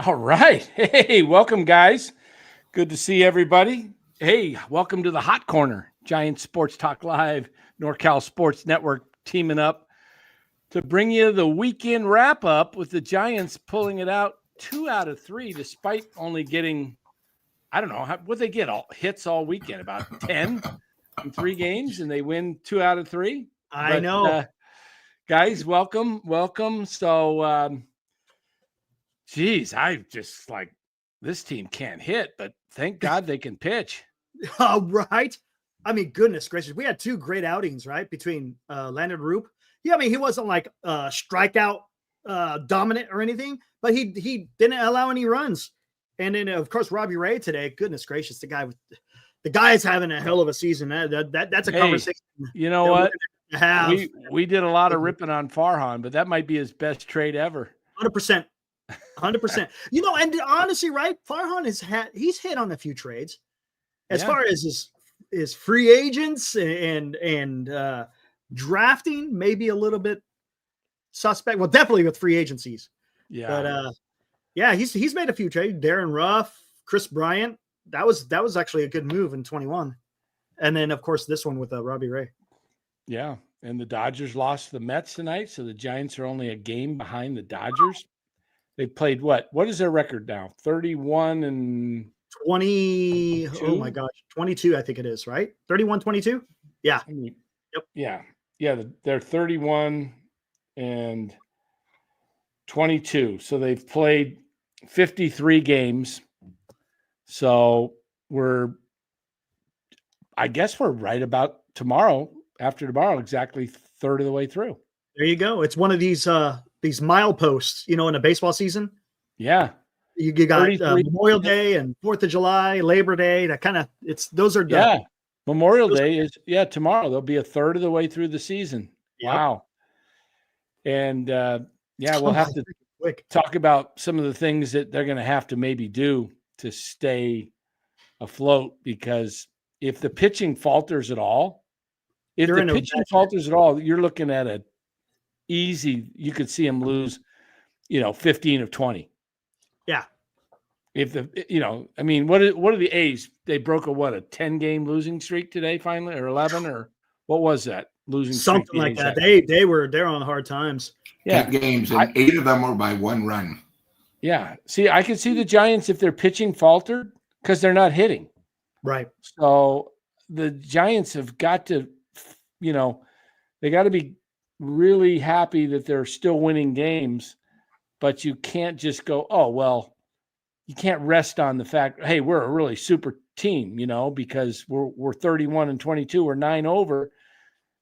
All right. Hey, welcome, guys. Good to see everybody. Hey, welcome to the Hot Corner, Giants Sports Talk Live, NorCal Sports Network teaming up to bring you the weekend wrap-up with the Giants pulling it out 2 out of 3, despite only getting, I don't know, what they get, all hits all weekend, about 10 in 3 games, and they win 2 out of 3. I know. Guys, welcome. So, geez, I just like this team can't hit, but thank God they can pitch. Oh, right. I mean, goodness gracious. We had 2 great outings, right? Between Landon Roop. Yeah, I mean, he wasn't like strikeout dominant or anything, but he didn't allow any runs. And then, of course, Robbie Ray today. Goodness gracious, the guy's having a hell of a season. That's a conversation. You know what? We did a lot of ripping on Farhan, but that might be his best trade ever. 100%. 100%. You know, and honestly, right? Farhan he's hit on a few trades. As far as his free agents and drafting, maybe a little bit suspect. Well, definitely with free agencies. Yeah. But he's made a few trades. Darren Ruff, Chris Bryant. That was actually a good move in 21. And then of course this one with Robbie Ray. Yeah. And the Dodgers lost the Mets tonight, so the Giants are only a game behind the Dodgers. They played what? What is their record now? 31 and 20. Oh my gosh. 22, I think it is, right? 31-22? Yeah. Yep. Yeah. They're 31 and 22. So they've played 53 games. So I guess we're right about after tomorrow, exactly third of the way through. There you go. It's one of these mileposts, in a baseball season. Yeah. You got Memorial Day and 4th of July, Labor Day. That kind of Memorial Day is tomorrow. They'll be a third of the way through the season. Yep. Wow. And we'll have to talk about some of the things that they're going to have to maybe do to stay afloat, because if the pitching falters at all, you're looking at you could see them lose, 15 of 20. Yeah. If what are the A's? They broke a 10-game losing streak today finally, or 11, or what was that losing something streak? Something like that. They're on hard times. Yeah. 8 games, and 8 of them were by 1 run. Yeah. See, I can see the Giants if their pitching faltered because they're not hitting. Right. So the Giants have got to, they got to be really happy that they're still winning games, but you can't just go, oh, well, you can't rest on the fact, hey, we're a really super team, because we're 31 and 22, we're 9 over,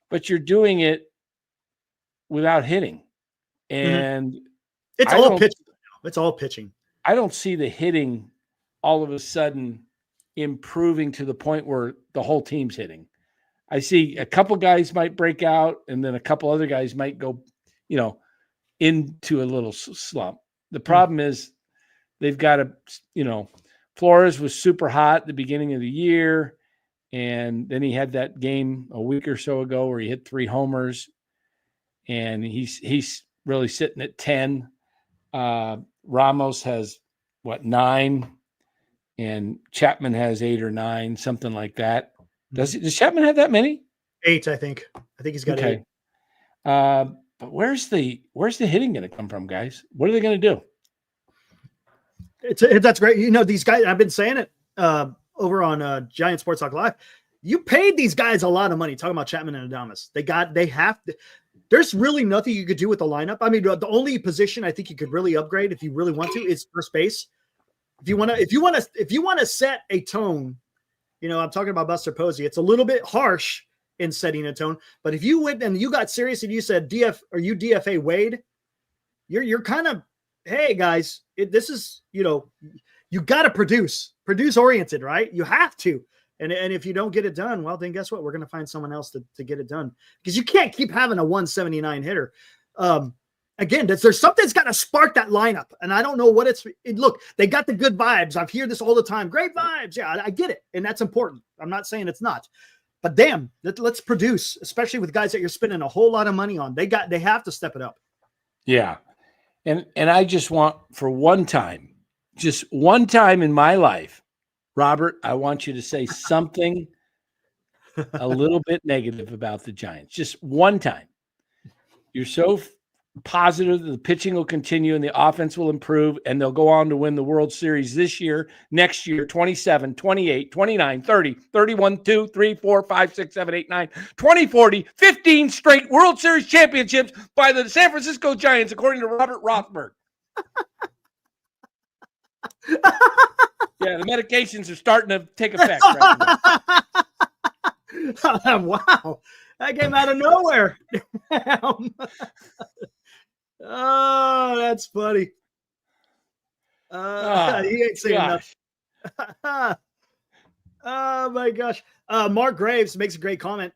but you're doing it without hitting. And it's all pitching. It's all pitching. I don't see the hitting all of a sudden improving to the point where the whole team's hitting. I see a couple guys might break out, and then a couple other guys might go, into a little slump. The problem is they've got to, Flores was super hot at the beginning of the year, and then he had that game a week or so ago where he hit 3 homers, and he's really sitting at 10. Ramos has 9, and Chapman has 8 or 9, something like that. Does Chapman have that many? 8, I think. I think he's got 8. But where's the hitting going to come from, guys? What are they going to do? That's great. These guys, I've been saying it over on Giant Sports Talk Live. You paid these guys a lot of money. Talking about Chapman and Adames. There's really nothing you could do with the lineup. I mean, the only position I think you could really upgrade if you really want to is first base. If you want to set a tone, I'm talking about Buster Posey. It's a little bit harsh in setting a tone, but if you went and you got serious and you said DFA Wade, you're kind of, hey guys, this is, you got to produce oriented, right? You have to. And if you don't get it done, well, then guess what? We're going to find someone else to get it done, because you can't keep having a 179 hitter. Again, there's something that's got to spark that lineup. And I don't know what look, they got the good vibes. I've heard this all the time. Great vibes. Yeah, I get it. And that's important. I'm not saying it's not. But damn, let's produce, especially with guys that you're spending a whole lot of money on. They have to step it up. Yeah. And I just want, for one time, just one time in my life, Robert, I want you to say something a little bit negative about the Giants. Just one time. You're so positive that the pitching will continue and the offense will improve and they'll go on to win the World Series this year, next year, 27, 28, 29, 30, 31, 2, 3, 4, 5, 6, 7, 8, 9, 20, 40, 15 straight World Series championships by the San Francisco Giants, according to Robert Rothberg. Yeah, the medications are starting to take effect right now. Wow. That came out of nowhere. Oh, that's funny. He ain't saying nothing. Oh my gosh. Mark Graves makes a great comment.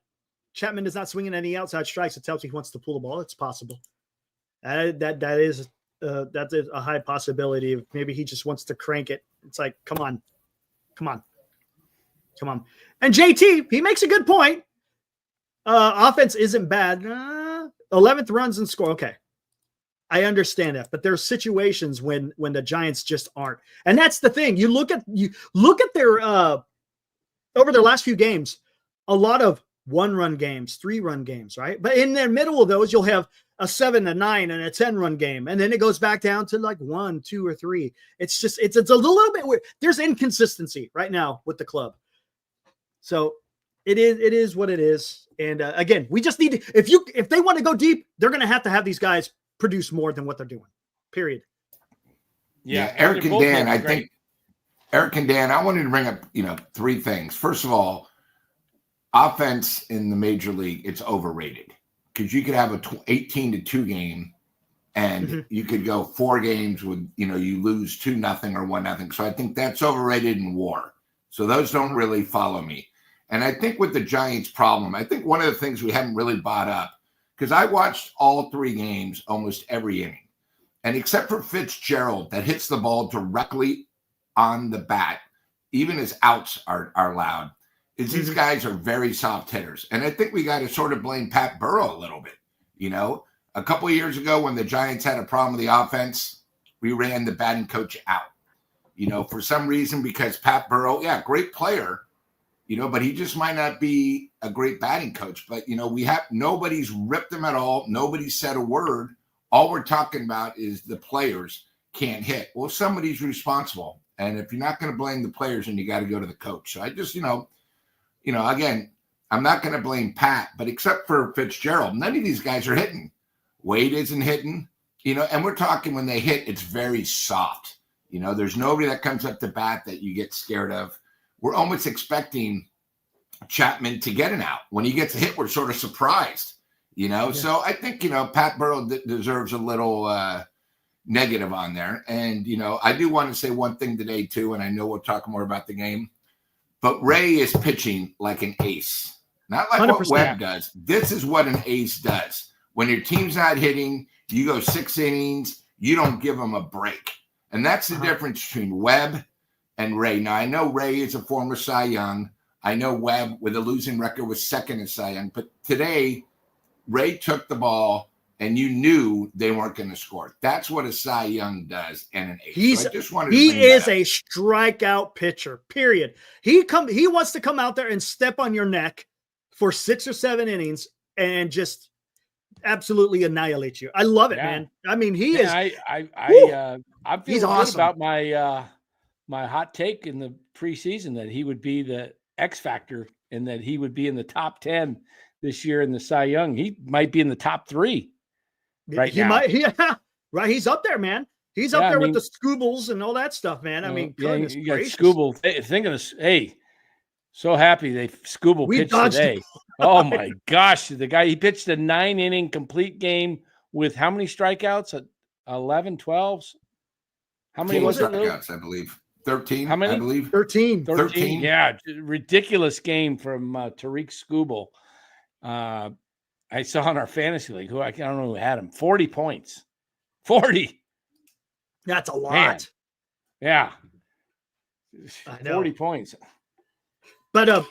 Chapman is not swinging any outside strikes. It tells you he wants to pull the ball. It's possible. That is a high possibility. Maybe he just wants to crank it. It's like, come on. And JT, he makes a good point. Offense isn't bad. 11th runs and score. Okay. I understand that, but there's situations when the Giants just aren't. And that's the thing. You look at their over their last few games, a lot of 1-run games, 3-run games, right? But in the middle of those, you'll have a 7, a 9, and a 10-run game. And then it goes back down to like 1, 2, or 3. It's just, it's a little bit weird. There's inconsistency right now with the club. So it is what it is. And again, we just need to, if they want to go deep, they're going to have these guys produce more than what they're doing. Period. Yeah, Eric and Dan, I think Eric and Dan, I wanted to bring up, 3 things. First of all, offense in the major league, it's overrated because you could have a 18-2 game and you could go 4 games with, you lose 2-0 or 1-0. So I think that's overrated in WAR. So those don't really follow me. And I think with the Giants problem, I think one of the things we haven't really bought up, because I watched all 3 games almost every inning. And except for Fitzgerald that hits the ball directly on the bat, even his outs are loud, is these guys are very soft hitters. And I think we got to sort of blame Pat Burrow a little bit. A couple of years ago when the Giants had a problem with the offense, we ran the batting coach out. For some reason, because Pat Burrow, great player, but he just might not be a great batting coach. But, nobody's ripped him at all. Nobody said a word. All we're talking about is the players can't hit. Well, somebody's responsible. And if you're not going to blame the players, then you got to go to the coach. So I just, again, I'm not going to blame Pat, but except for Fitzgerald, none of these guys are hitting. Wade isn't hitting, and we're talking when they hit, it's very soft. There's nobody that comes up to bat that you get scared of. We're almost expecting Chapman to get an out. When he gets a hit, we're sort of surprised, Yeah. So I think, Pat Burrow deserves a little negative on there. And, I do want to say one thing today, too, and I know we'll talk more about the game. But Ray is pitching like an ace, not like 100%. What Webb does. This is what an ace does. When your team's not hitting, you go 6 innings, you don't give them a break. And that's the difference between Webb and Ray. Now, I know Ray is a former Cy Young. I know Webb, with a losing record, was second in Cy Young. But today, Ray took the ball, and you knew they weren't going to score. That's what a Cy Young does and an ace. He is a strikeout pitcher, period. He wants to come out there and step on your neck for 6 or 7 innings and just absolutely annihilate you. I love it, man. I mean, he is. I'm feeling good about my hot take in the preseason that he would be the X factor and that he would be in the top 10 this year in the Cy Young. He might be in the top 3 right now. Right. He's up there, man. He's up there with the Scoobles and all that stuff, man. I mean, you got Scooble. Think of this. Hey, so happy they Scooble pitched today. Oh my gosh. The guy, he pitched a 9-inning complete game with how many strikeouts? 11, 12s? How many was it? Strikeouts, I believe. 13. How many? I believe 13. 13. Yeah, ridiculous game from Tariq Scooble. I saw in our fantasy league, I don't know who had him, 40 points. 40. That's a lot. Man. Yeah. 40 points. But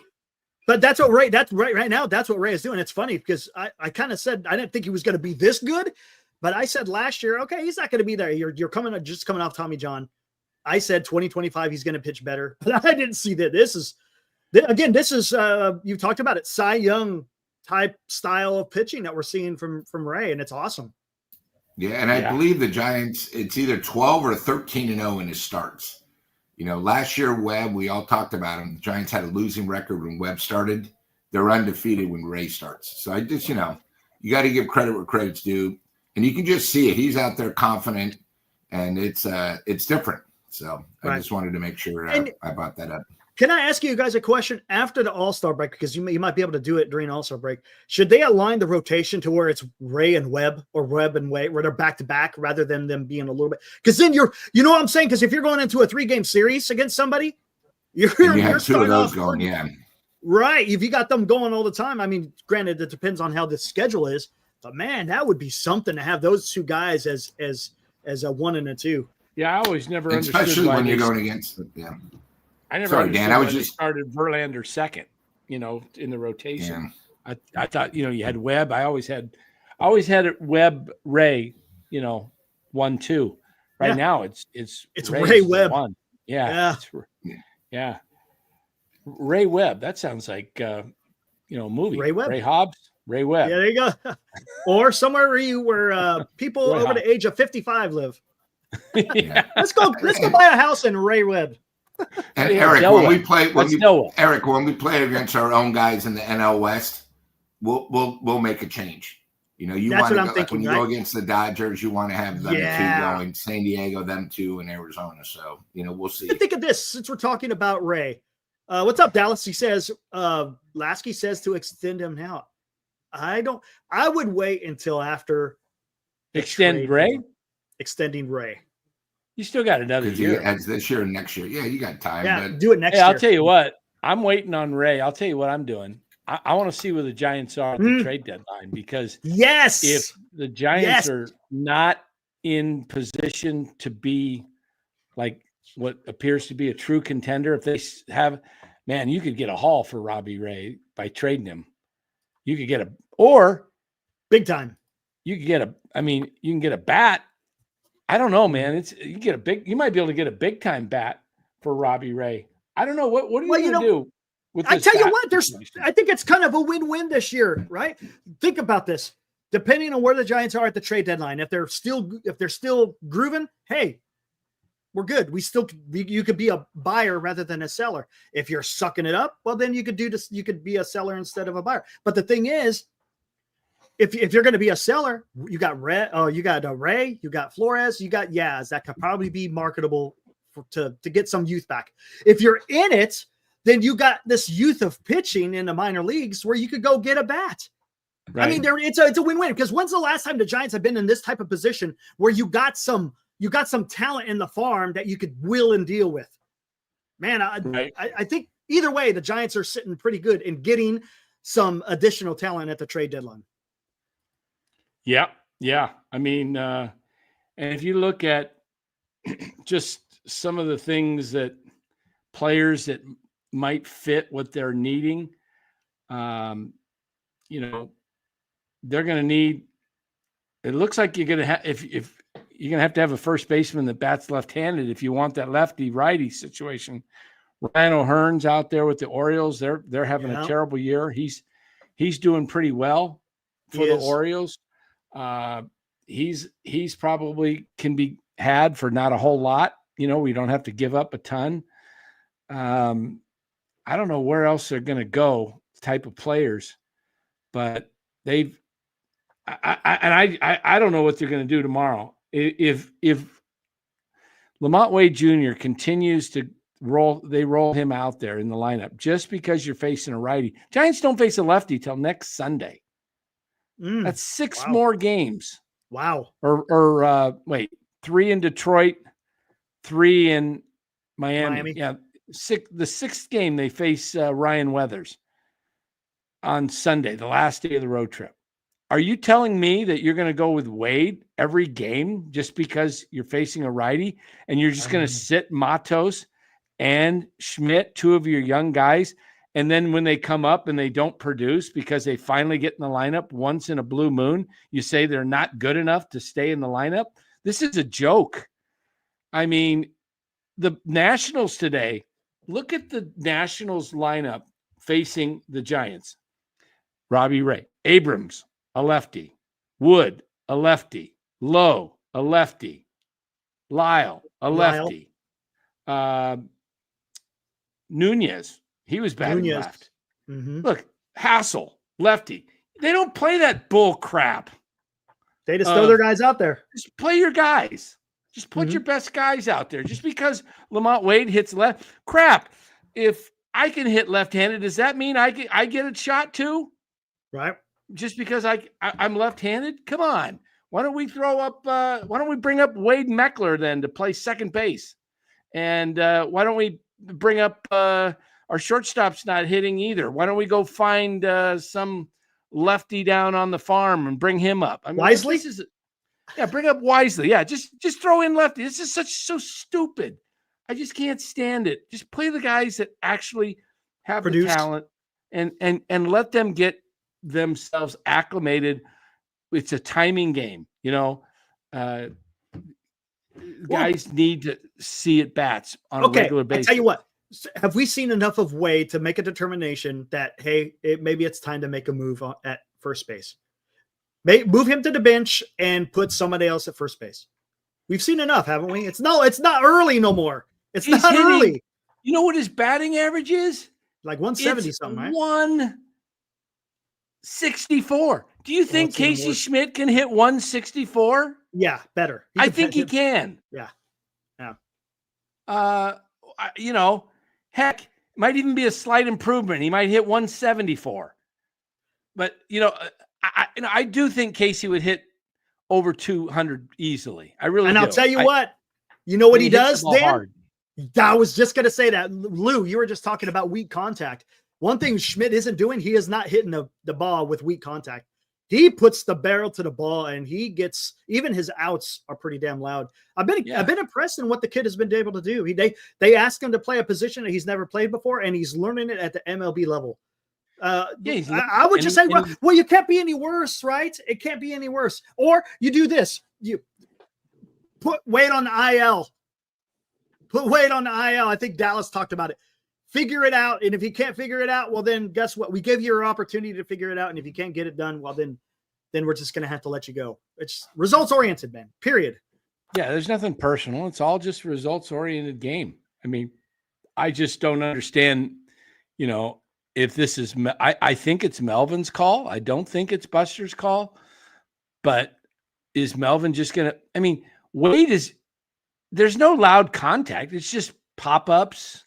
that's what Ray, right now. That's what Ray is doing. It's funny because I kind of said I didn't think he was going to be this good, but I said last year, okay, he's not going to be there. You're coming off Tommy John. I said 2025 he's going to pitch better, but I didn't see that. This is you talked about it, Cy Young type style of pitching that we're seeing from Ray, and it's awesome. Yeah, and I believe the Giants, it's either 12 or 13-0 in his starts. Last year, Webb, we all talked about him. The Giants had a losing record when Webb started. They're undefeated when Ray starts. So I just, you got to give credit where credit's due. And you can just see it. He's out there confident, and it's different. So I just wanted to make sure I brought that up. Can I ask you guys a question after the All-Star break? Because you might be able to do it during All-Star break. Should they align the rotation to where it's Ray and Webb or Webb and Wade, where they're back-to-back rather than them being a little bit? Because then you know what I'm saying? Because if you're going into a 3-game series against somebody, you're have two of those going, Right. If you got them going all the time, I mean, granted, it depends on how the schedule is. But, man, that would be something to have those two guys as a 1 and a 2. Yeah, I always never understood. Especially when you're going against it, I never understood why they started Verlander second, in the rotation. Yeah. I thought, you had Webb. I always had it Webb, Ray, 1-2. Right now it's Ray Webb. 1. Yeah. Yeah. Ray Webb. That sounds like a movie. Ray Webb. Ray Hobbs, Ray Webb. Yeah, there you go. Or somewhere where people over the age of 55 live. Yeah. Let's go buy a house in Ray Webb. And Eric, when we play against our own guys in the NL West, we'll make a change. You want to go, when you go against the Dodgers, you want to have them two going, San Diego, them two, and Arizona. So we'll see. Think of this since we're talking about Ray. What's up, Dallas? He says Lasky says to extend him now. I would wait until after extending Ray. You still got another year. As this year and next year. Yeah, you got time. Yeah, do it next year. I'll tell you what. I'm waiting on Ray. I'll tell you what I'm doing. I want to see where the Giants are at the trade deadline, because if the Giants are not in position to be like what appears to be a true contender, if they have, man, you could get a haul for Robbie Ray by trading him. You could get big time. You can get a bat. I don't know, man. You might be able to get a big time bat for Robbie Ray. I don't know. What are you going to do with this? I tell you what, I think it's kind of a win-win this year, right? Think about this. Depending on where the Giants are at the trade deadline, if they're still grooving, hey, we're good. You could be a buyer rather than a seller. If you're sucking it up, well, then you could do this. You could be a seller instead of a buyer. But the thing is, if you're going to be a seller, you got Ray, you got Flores, you got Yaz that could probably be marketable to get some youth back. If you're in it, then you got this youth of pitching in the minor leagues where you could go get a bat. Right. I mean, it's a win-win, because when's the last time the Giants have been in this type of position where you got some talent in the farm that you could will and deal with? Man, I think either way, the Giants are sitting pretty good in getting some additional talent at the trade deadline. Yeah. I mean, and if you look at just some of the things that players that might fit what they're needing, they're going to need. It looks like you're going to have if you're going to have a first baseman that bats left-handed if you want that lefty-righty situation. Ryan O'Hearn's out there with the Orioles. They're having a terrible year. He's doing pretty well for the Orioles. He's probably can be had for not a whole lot. We don't have to give up a ton. I don't know where else they're going to go, type of players, but I don't know what they're going to do tomorrow. If Lamont Wade Jr. continues to roll him out there in the lineup just because you're facing a righty. Giants don't face a lefty till next Sunday. That's 6 more games. Wow. Or 3 in Detroit, 3 in Miami. Yeah. The 6th game they face Ryan Weathers on Sunday, the last day of the road trip. Are you telling me that you're going to go with Wade every game just because you're facing a righty, and you're just going to sit Matos and Schmidt, 2 of your young guys, and then when they come up and they don't produce because they finally get in the lineup once in a blue moon, you say they're not good enough to stay in the lineup? This is a joke. I mean, the Nationals today, look at the Nationals lineup facing the Giants. Robbie Ray, Abrams, a lefty, Wood, a lefty, Lowe, a lefty, Lyle, a lefty, Nunez, he was batting left. Mm-hmm. Look, Hassel, lefty. They don't play that bull crap. They just throw their guys out there. Just play your guys. Just put your best guys out there. Just because Lamont Wade hits left, crap. If I can hit left-handed, does that mean I get a shot too? Right. Just because I'm left-handed? Come on. Why don't we bring up Wade Meckler then to play second base? And why don't we bring up our shortstop's not hitting either? Why don't we go find some lefty down on the farm and bring him up? I mean, Wisely? Bring up Wisely. Yeah, just throw in lefty. This is so stupid. I just can't stand it. Just play the guys that actually have the talent and let them get themselves acclimated. It's a timing game, guys need to see at bats on a regular basis. I tell you what, have we seen enough of Wade to make a determination that, hey, maybe it's time to make a move at first base? Move him to the bench and put somebody else at first base. We've seen enough, haven't we? It's not early no more. He's not early. You know what his batting average is? Like 170 something, right? 164. Do you think Casey Schmidt can hit 164? Yeah, better. I think he can. Yeah. Heck, might even be a slight improvement. He might hit 174. But, I do think Casey would hit over 200 easily. I really do. And I'll tell you what, what he does, Dan? Hard. I was just going to say that. Lou, you were just talking about weak contact. One thing Schmidt isn't doing, he is not hitting the ball with weak contact. He puts the barrel to the ball, and he gets, even his outs are pretty damn loud. I've been impressed in what the kid has been able to do. They asked him to play a position that he's never played before, and he's learning it at the MLB level. I would just say, well, you can't be any worse, right? It can't be any worse. Or you do this. You put Wade on the IL. Put Wade on the IL. I think Dallas talked about it. Figure it out. And if you can't figure it out, well, then guess what? We give you your opportunity to figure it out. And if you can't get it done, well, then we're just going to have to let you go. It's results oriented, man, period. Yeah. There's nothing personal. It's all just a results oriented game. I mean, I just don't understand, if this is, I think it's Melvin's call. I don't think it's Buster's call, but is Melvin just going to, Wade there's no loud contact. It's just pop-ups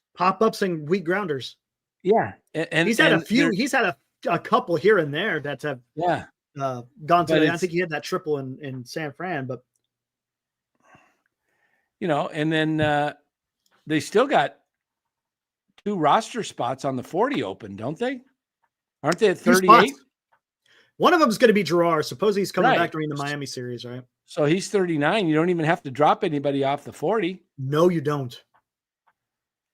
and weak grounders. Yeah. And he's had he's had a couple here and there that have gone to I think he had that triple in San Fran, but and then they still got 2 roster spots on the 40 open, don't they? Aren't they at 38? One of them is going to be Gerard. Supposedly he's coming back during the Miami series, right? So he's 39. You don't even have to drop anybody off the 40. No, you don't.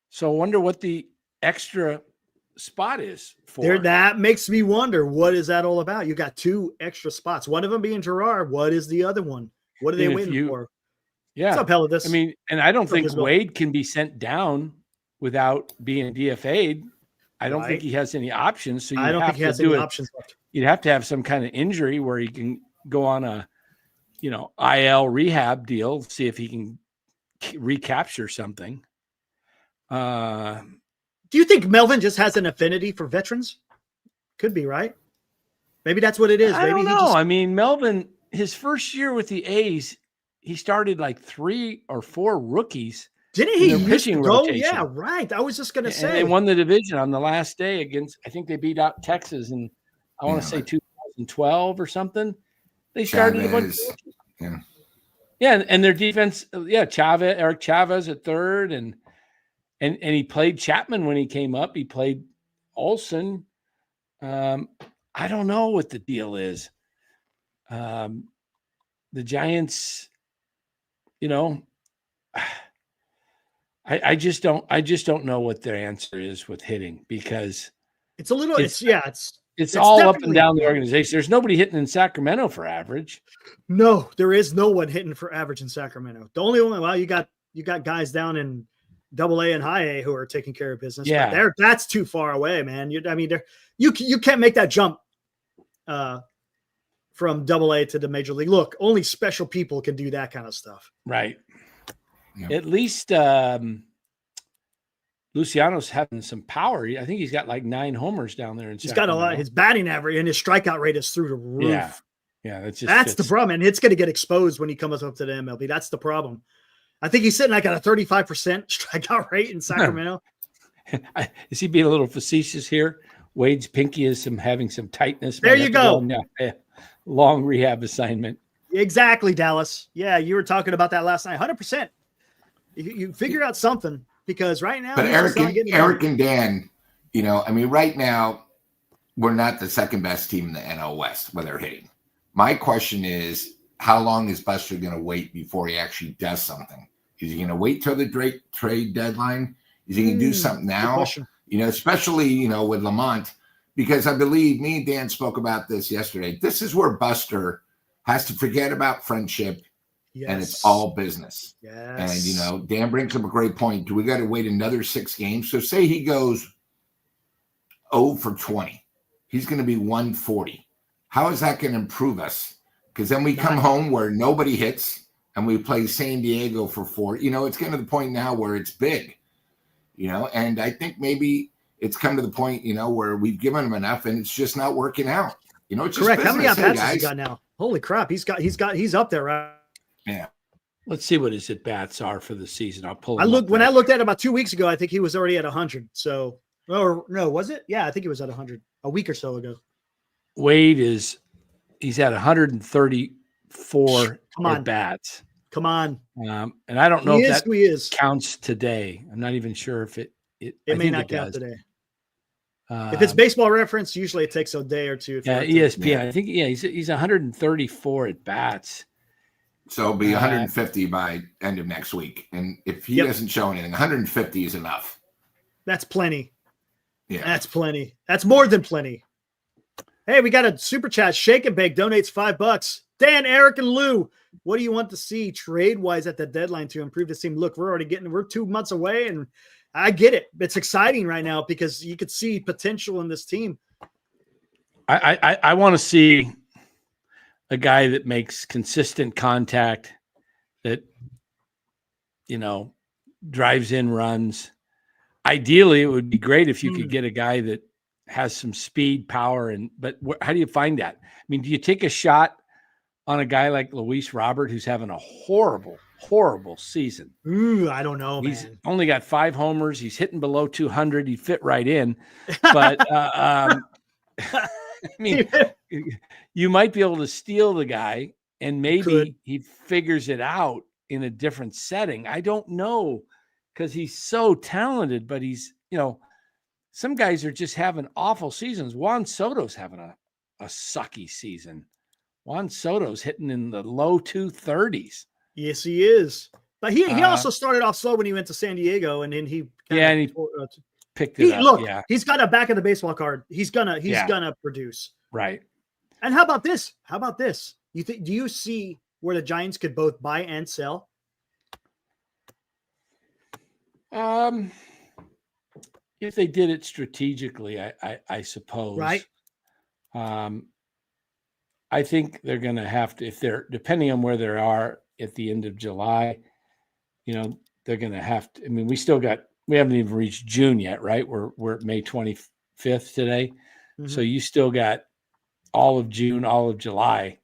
So I wonder what the extra spot is for. That makes me wonder, what is that all about? You got 2 extra spots. One of them being Gerard. What is the other one? What are they waiting for? Yeah. What's up, Helidus? And I don't think Wade can be sent down without being DFA'd. I don't think he has any options. So I don't think he has any options left. You'd have to have some kind of injury where he can go on a, IL rehab deal, see if he can recapture something. Do you think Melvin just has an affinity for veterans? Could be, right? Maybe that's what it is. I don't know. Melvin, his first year with the A's, he started like 3 or 4 rookies. Didn't he pitching rotation? Yeah, right. I was just going to say. And they won the division on the last day against, I think they beat out Texas in, I want to say 2012 or something. They started a bunch of and their defense, Eric Chavez at third, and he played Chapman when he came up. He played Olsen. I don't know what the deal is. The Giants, I just don't know what their answer is with hitting, because it's a little, it's all up and down the organization. There's nobody hitting in Sacramento for average. No, there is no one hitting for average in Sacramento. The only one, you got guys down in Double-A and High-A who are taking care of business. Yeah. But that's too far away, man. You can't make that jump from Double-A to the major league. Look, only special people can do that kind of stuff. Right. Yeah. At least Luciano's having some power. I think he's got like 9 homers down there. He's got a lot. His batting average and his strikeout rate is through the roof. Yeah. Yeah. That's the problem. And it's going to get exposed when he comes up to the MLB. That's the problem. I think he's sitting like at a 35% strikeout rate in Sacramento. Is he being a little facetious here? Wade's pinky is having some tightness. There you go. Long rehab assignment. Exactly, Dallas. Yeah, you were talking about that last night. 100%. You figure out something because right now. But Eric and Dan, right now we're not the second best team in the NL West when they're hitting. My question is, how long is Buster going to wait before he actually does something? Is he going to wait till the trade deadline? Is he going to do something now? Especially, with Lamont, because I believe me and Dan spoke about this yesterday. This is where Buster has to forget about friendship. Yes. And it's all business. Yes. And, Dan brings up a great point. Do we got to wait another 6 games? So say he goes 0 for 20. He's going to be 140. How is that going to improve us? Because then we come home where nobody hits and we play San Diego for 4. It's getting to the point now where it's big, and I think maybe it's come to the point, where we've given him enough and it's just not working out. It's just correct. Business. How many at-bats has he got now? Holy crap. He's up there, right? Yeah. Let's see what his at-bats are for the season. I'll pull. When I looked at him about 2 weeks ago, I think he was already at 100. So, or no, was it? Yeah, I think he was at 100 a week or so ago. Wade he's at 134 at-bats. Come on. And I don't know if that counts today. I'm not even sure if it may not count today. If it's Baseball Reference, usually it takes a day or two. Yeah, ESPN. I think he's 134 at bats. So it'll be 150 by end of next week. And if he doesn't show anything, 150 is enough. That's plenty. Yeah. That's plenty. That's more than plenty. Hey, we got a super chat. Shake and Bake donates $5. Dan, Eric, and Lou, what do you want to see trade-wise at the deadline to improve this team? Look, we're 2 months away, and I get it. It's exciting right now because you could see potential in this team. I want to see a guy that makes consistent contact, that, drives in runs. Ideally, it would be great if you could get a guy that has some speed, power, but how do you find that? I mean, do you take a shot on a guy like Luis Robert, who's having a horrible, horrible season? Ooh, I don't know, He's man. only got 5 homers. He's hitting below 200. He'd fit right in. But, I mean, you might be able to steal the guy, and maybe he figures it out in a different setting. I don't know, because he's so talented, but he's, some guys are just having awful seasons. Juan Soto's having a sucky season. Juan Soto's hitting in the low 230s. Yes, he is. But he also started off slow when he went to San Diego, and then he picked it up. Look, he's got a back of the baseball card. He's gonna produce. Right. And how about this? Do you see where the Giants could both buy and sell? If they did it strategically, I suppose. Right. I think they're going to have to, if they're, depending on where they are at the end of July, they're going to have to, I mean, we haven't even reached June yet, right? We're at May 25th today. Mm-hmm. So you still got all of June, all of July.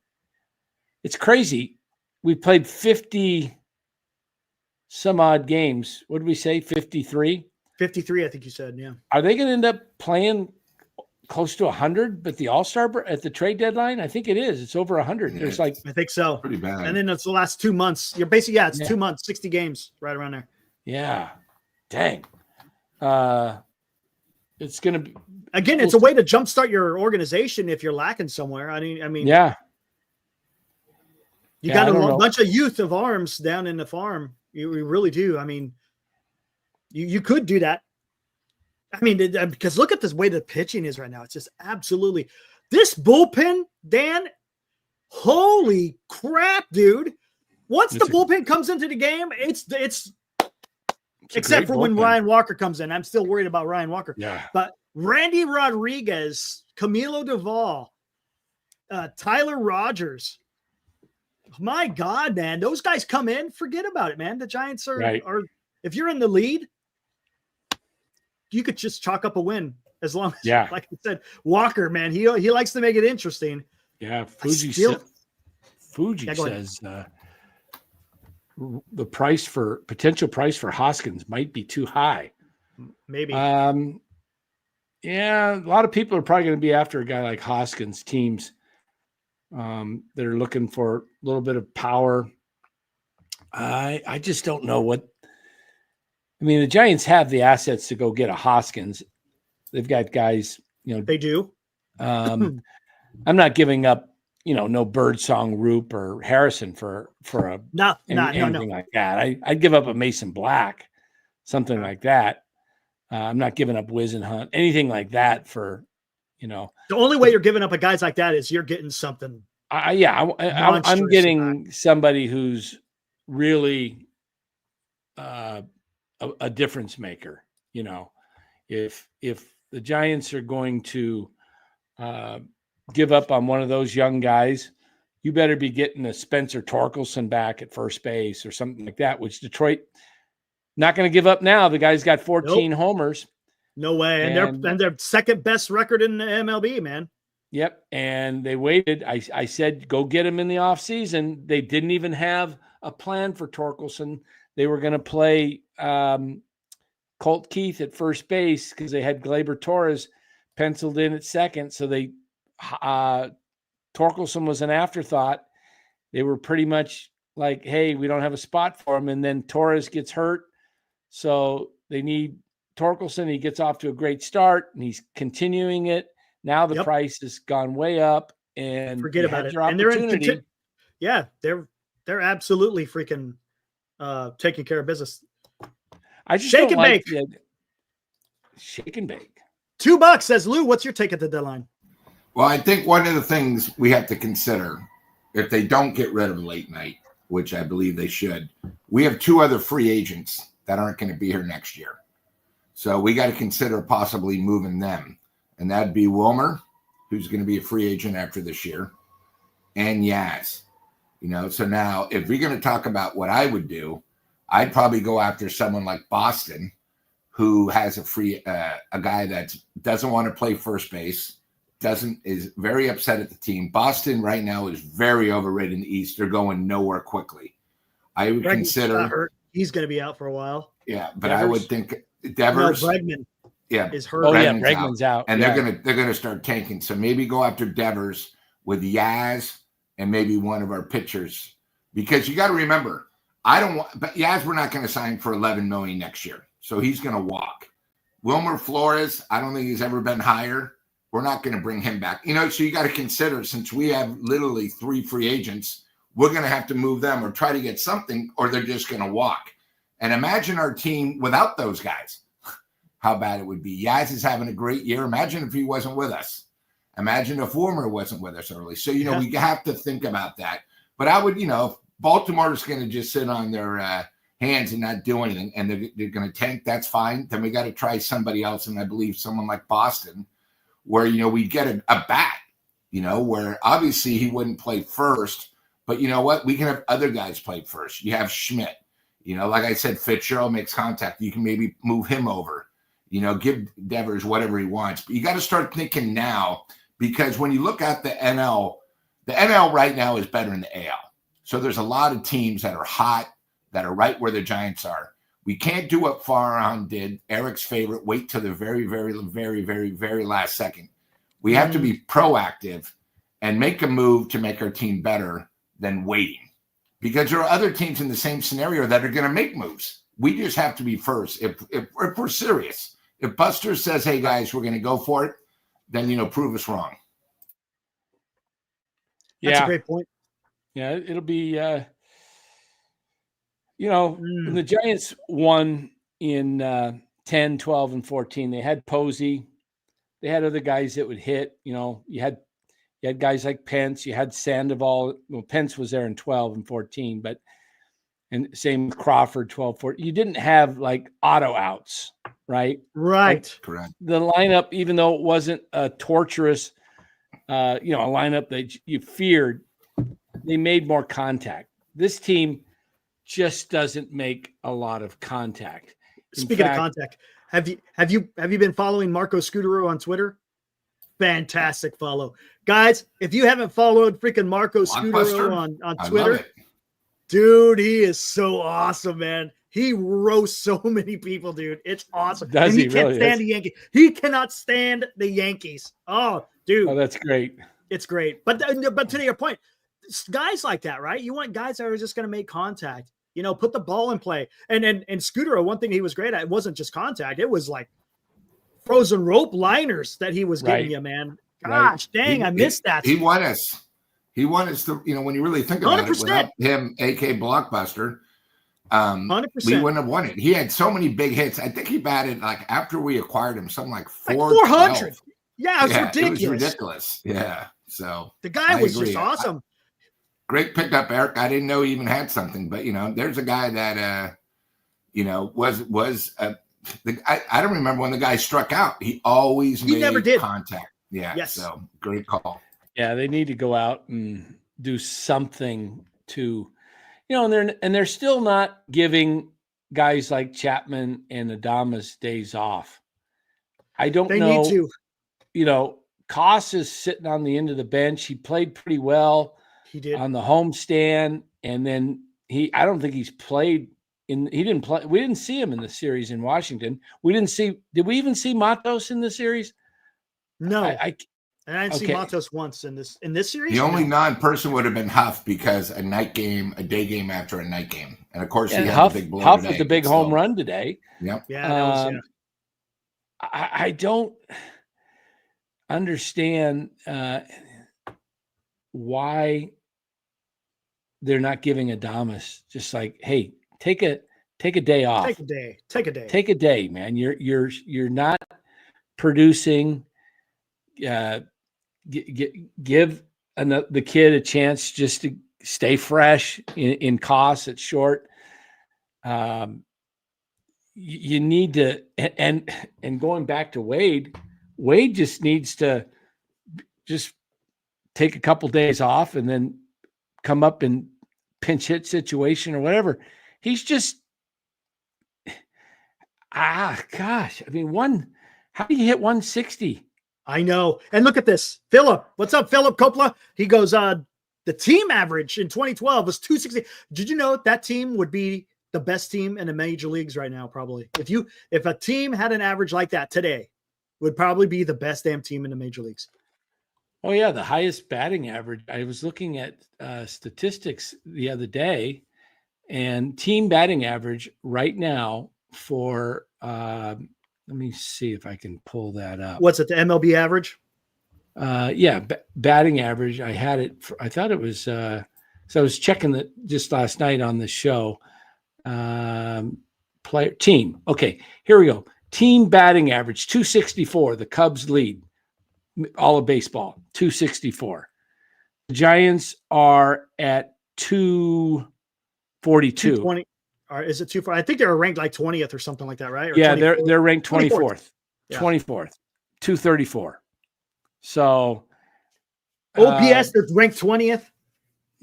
It's crazy. We played 50 some odd games. What did we say? 53? 53, I think you said, yeah. Are they going to end up playing close to 100, but the All-Star at the trade deadline? I think it is. It's over 100. There's I think so. Pretty bad. And then it's the last 2 months. You're basically, it's 2 months, 60 games, right around there. Yeah. Dang. It's going to be. Again, it's a way to jumpstart your organization if you're lacking somewhere. I mean, yeah. You got a bunch of youth of arms down in the farm. You really do. I mean, you could do that. I mean, because look at this way the pitching is right now. It's just absolutely this bullpen, Dan. Holy crap, dude! Once the bullpen comes into the game, it's except for when Ryan Walker comes in. I'm still worried about Ryan Walker. Yeah. But Randy Rodriguez, Camilo Duvall, Tyler Rogers. My God, man, those guys come in, forget about it, man. The Giants are if you're in the lead, you could just chalk up a win as long as, like I said, Walker, man, he likes to make it interesting. Yeah, Fuji says the potential price for Hoskins might be too high. Maybe. Yeah, a lot of people are probably going to be after a guy like Hoskins. Teams that are looking for a little bit of power. I just don't know what. I mean, the Giants have the assets to go get a Hoskins. They've got guys, They do. I'm not giving up, no Birdsong, Roop, or Harrison for anything like that. I'd give up a Mason Black, something like that. I'm not giving up Wiz and Hunt, anything like that for, The only way you're giving up a guys like that is you're getting something. I'm getting somebody who's really a difference maker. If the Giants are going to give up on one of those young guys, you better be getting a Spencer Torkelson back at first base or something like that, which Detroit not going to give up now. The guy's got 14 homers. No way. And they're second best record in the MLB, man. Yep. And they waited. I said, go get him in the offseason. They didn't even have a plan for Torkelson. They were going to play Colt Keith at first base because they had Gleyber Torres penciled in at second. So Torkelson was an afterthought. They were pretty much like, hey, we don't have a spot for him. And then Torres gets hurt. So they need Torkelson. He gets off to a great start and he's continuing it. Now the price has gone way up and forget about it. And they're they're absolutely freaking taking care of business. I just shake and bake. Shake and bake. $2 says Lou. What's your take at the deadline? Well, I think one of the things we have to consider, if they don't get rid of late night, which I believe they should, we have 2 other free agents that aren't going to be here next year. So we got to consider possibly moving them. And that'd be Wilmer, who's going to be a free agent after this year, and Yaz. So now if we're going to talk about what I would do, I'd probably go after someone like Boston, who has a guy that doesn't want to play first base, is very upset at the team. Boston right now is very overrated in the East. They're going nowhere quickly. I would consider he's going to be out for a while. Yeah, but Devers? I would think Devers. No, Bregman. Yeah, is hurt. Bregman's out. And they're gonna start tanking. So maybe go after Devers with Yaz and maybe one of our pitchers, because you got to remember, but Yaz we're not going to sign for $11 million next year, so he's going to walk. Wilmer Flores, I don't think he's ever been higher. We're not going to bring him back. So you got to consider, since we have literally 3 free agents, we're going to have to move them or try to get something, or they're just going to walk. And imagine our team without those guys. How bad it would be. Yaz is having a great year. Imagine if he wasn't with us. Imagine if Warmer wasn't with us early. So, we have to think about that. But I would, if Baltimore is going to just sit on their hands and not do anything, and they're going to tank, that's fine. Then we got to try somebody else. And I believe someone like Boston, where, we get a bat, where obviously he wouldn't play first. But you know what? We can have other guys play first. You have Schmidt. Like I said, Fitzgerald makes contact. You can maybe move him over. Give Devers whatever he wants. But you got to start thinking now, because when you look at the NL right now is better than the AL. So there's a lot of teams that are hot, that are right where the Giants are. We can't do what Farhan did, Eric's favorite, wait till the very, very, very, very, very last second. We have to be proactive and make a move to make our team better than waiting. Because there are other teams in the same scenario that are going to make moves. We just have to be first if we're serious. If Buster says, hey, guys, we're going to go for it, then, prove us wrong. That's a great point. Yeah, it'll be, when the Giants won in 10, 12, and 14, they had Posey. They had other guys that would hit. You had guys like Pence. You had Sandoval. Well, Pence was there in 12 and 14. and same with Crawford, 12-4. You didn't have like auto outs, right? Right. Like, correct. the lineup, even though it wasn't a torturous, a lineup that you feared, they made more contact. This team just doesn't make a lot of contact. Speaking of contact, have you been following Marco Scudero on Twitter? Fantastic follow. Guys, if you haven't followed freaking Marco Scudero on Twitter, dude, he is so awesome, man. He roasts so many people, dude. It's awesome. Does he can't really? stand the Yankees. He cannot stand the Yankees. Oh, dude. Oh, that's great. It's great. But to your point, guys like that, right? You want guys that are just going to make contact, put the ball in play. And Scudero, one thing he was great at, it wasn't just contact. It was like frozen rope liners that he was giving you, man. Gosh, dang, I missed that. He won us. He won us to, when you really think about 100%. It, without him, AK Blockbuster, 100%. We wouldn't have won it. He had so many big hits. I think he batted, like, after we acquired him, something like 400. Yeah, it was ridiculous. It was ridiculous. Yeah. So the guy was just awesome. Great pickup, Eric. I didn't know he even had something, but there's a guy that was I don't remember when the guy struck out. He always made contact. Yeah. Yes. So great call. Yeah, they need to go out and do something to, and they're still not giving guys like Chapman and Adames days off. I don't know. They need to. Koss is sitting on the end of the bench. He played pretty well. He did on the homestand, and then I don't think he's played he didn't play. We didn't see him in the series in Washington. Did we even see Matos in the series? No. I didn't see Matos once in this series. The only non-person would have been Huff, because a day game after a night game. And of course, he had Huff, a big blow Huff today, with the big home run today. Yep. Yeah. I don't understand why they're not giving Adames just like, hey, take a day off. Take a day, man. You're not producing. Give the kid a chance just to stay fresh in Koss at short. You need to, and going back to Wade just needs to just take a couple days off and then come up in pinch hit situation or whatever. He's just, gosh. I mean, how do you hit 160? I know. And look at this. Philip. What's up, Philip Coppola? He goes, the team average in 2012 was 260. Did you know that team would be the best team in the major leagues right now? Probably. If a team had an average like that today, would probably be the best damn team in the major leagues. Oh yeah. The highest batting average. I was looking at statistics the other day, and team batting average right now for, let me see if I can pull that up. What's it? The MLB average? Batting average. I had it. I thought it was. So I was checking just last night on the show. Player team. Okay, here we go. Team batting average 264. The Cubs lead all of baseball. 264. The Giants are at 242. 220. Or is it 240? I think they were ranked like 20th or something like that, right? Or yeah, they're ranked 24th. Yeah. 24th. 234. So OPS, they're ranked 20th.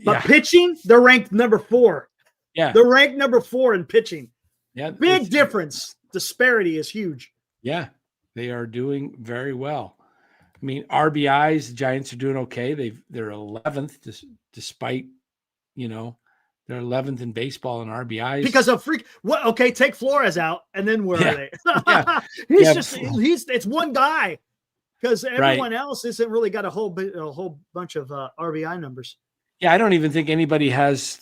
But pitching, they're ranked number 4. Yeah. They're ranked number 4 in pitching. Yeah. Big difference. Disparity is huge. Yeah. They are doing very well. I mean, RBIs, the Giants are doing okay. They're 11th despite, they're 11th in baseball in RBIs. Because of okay, take Flores out, and then where are they? It's one guy. Because everyone else isn't really got a whole bunch of RBI numbers. Yeah, I don't even think anybody has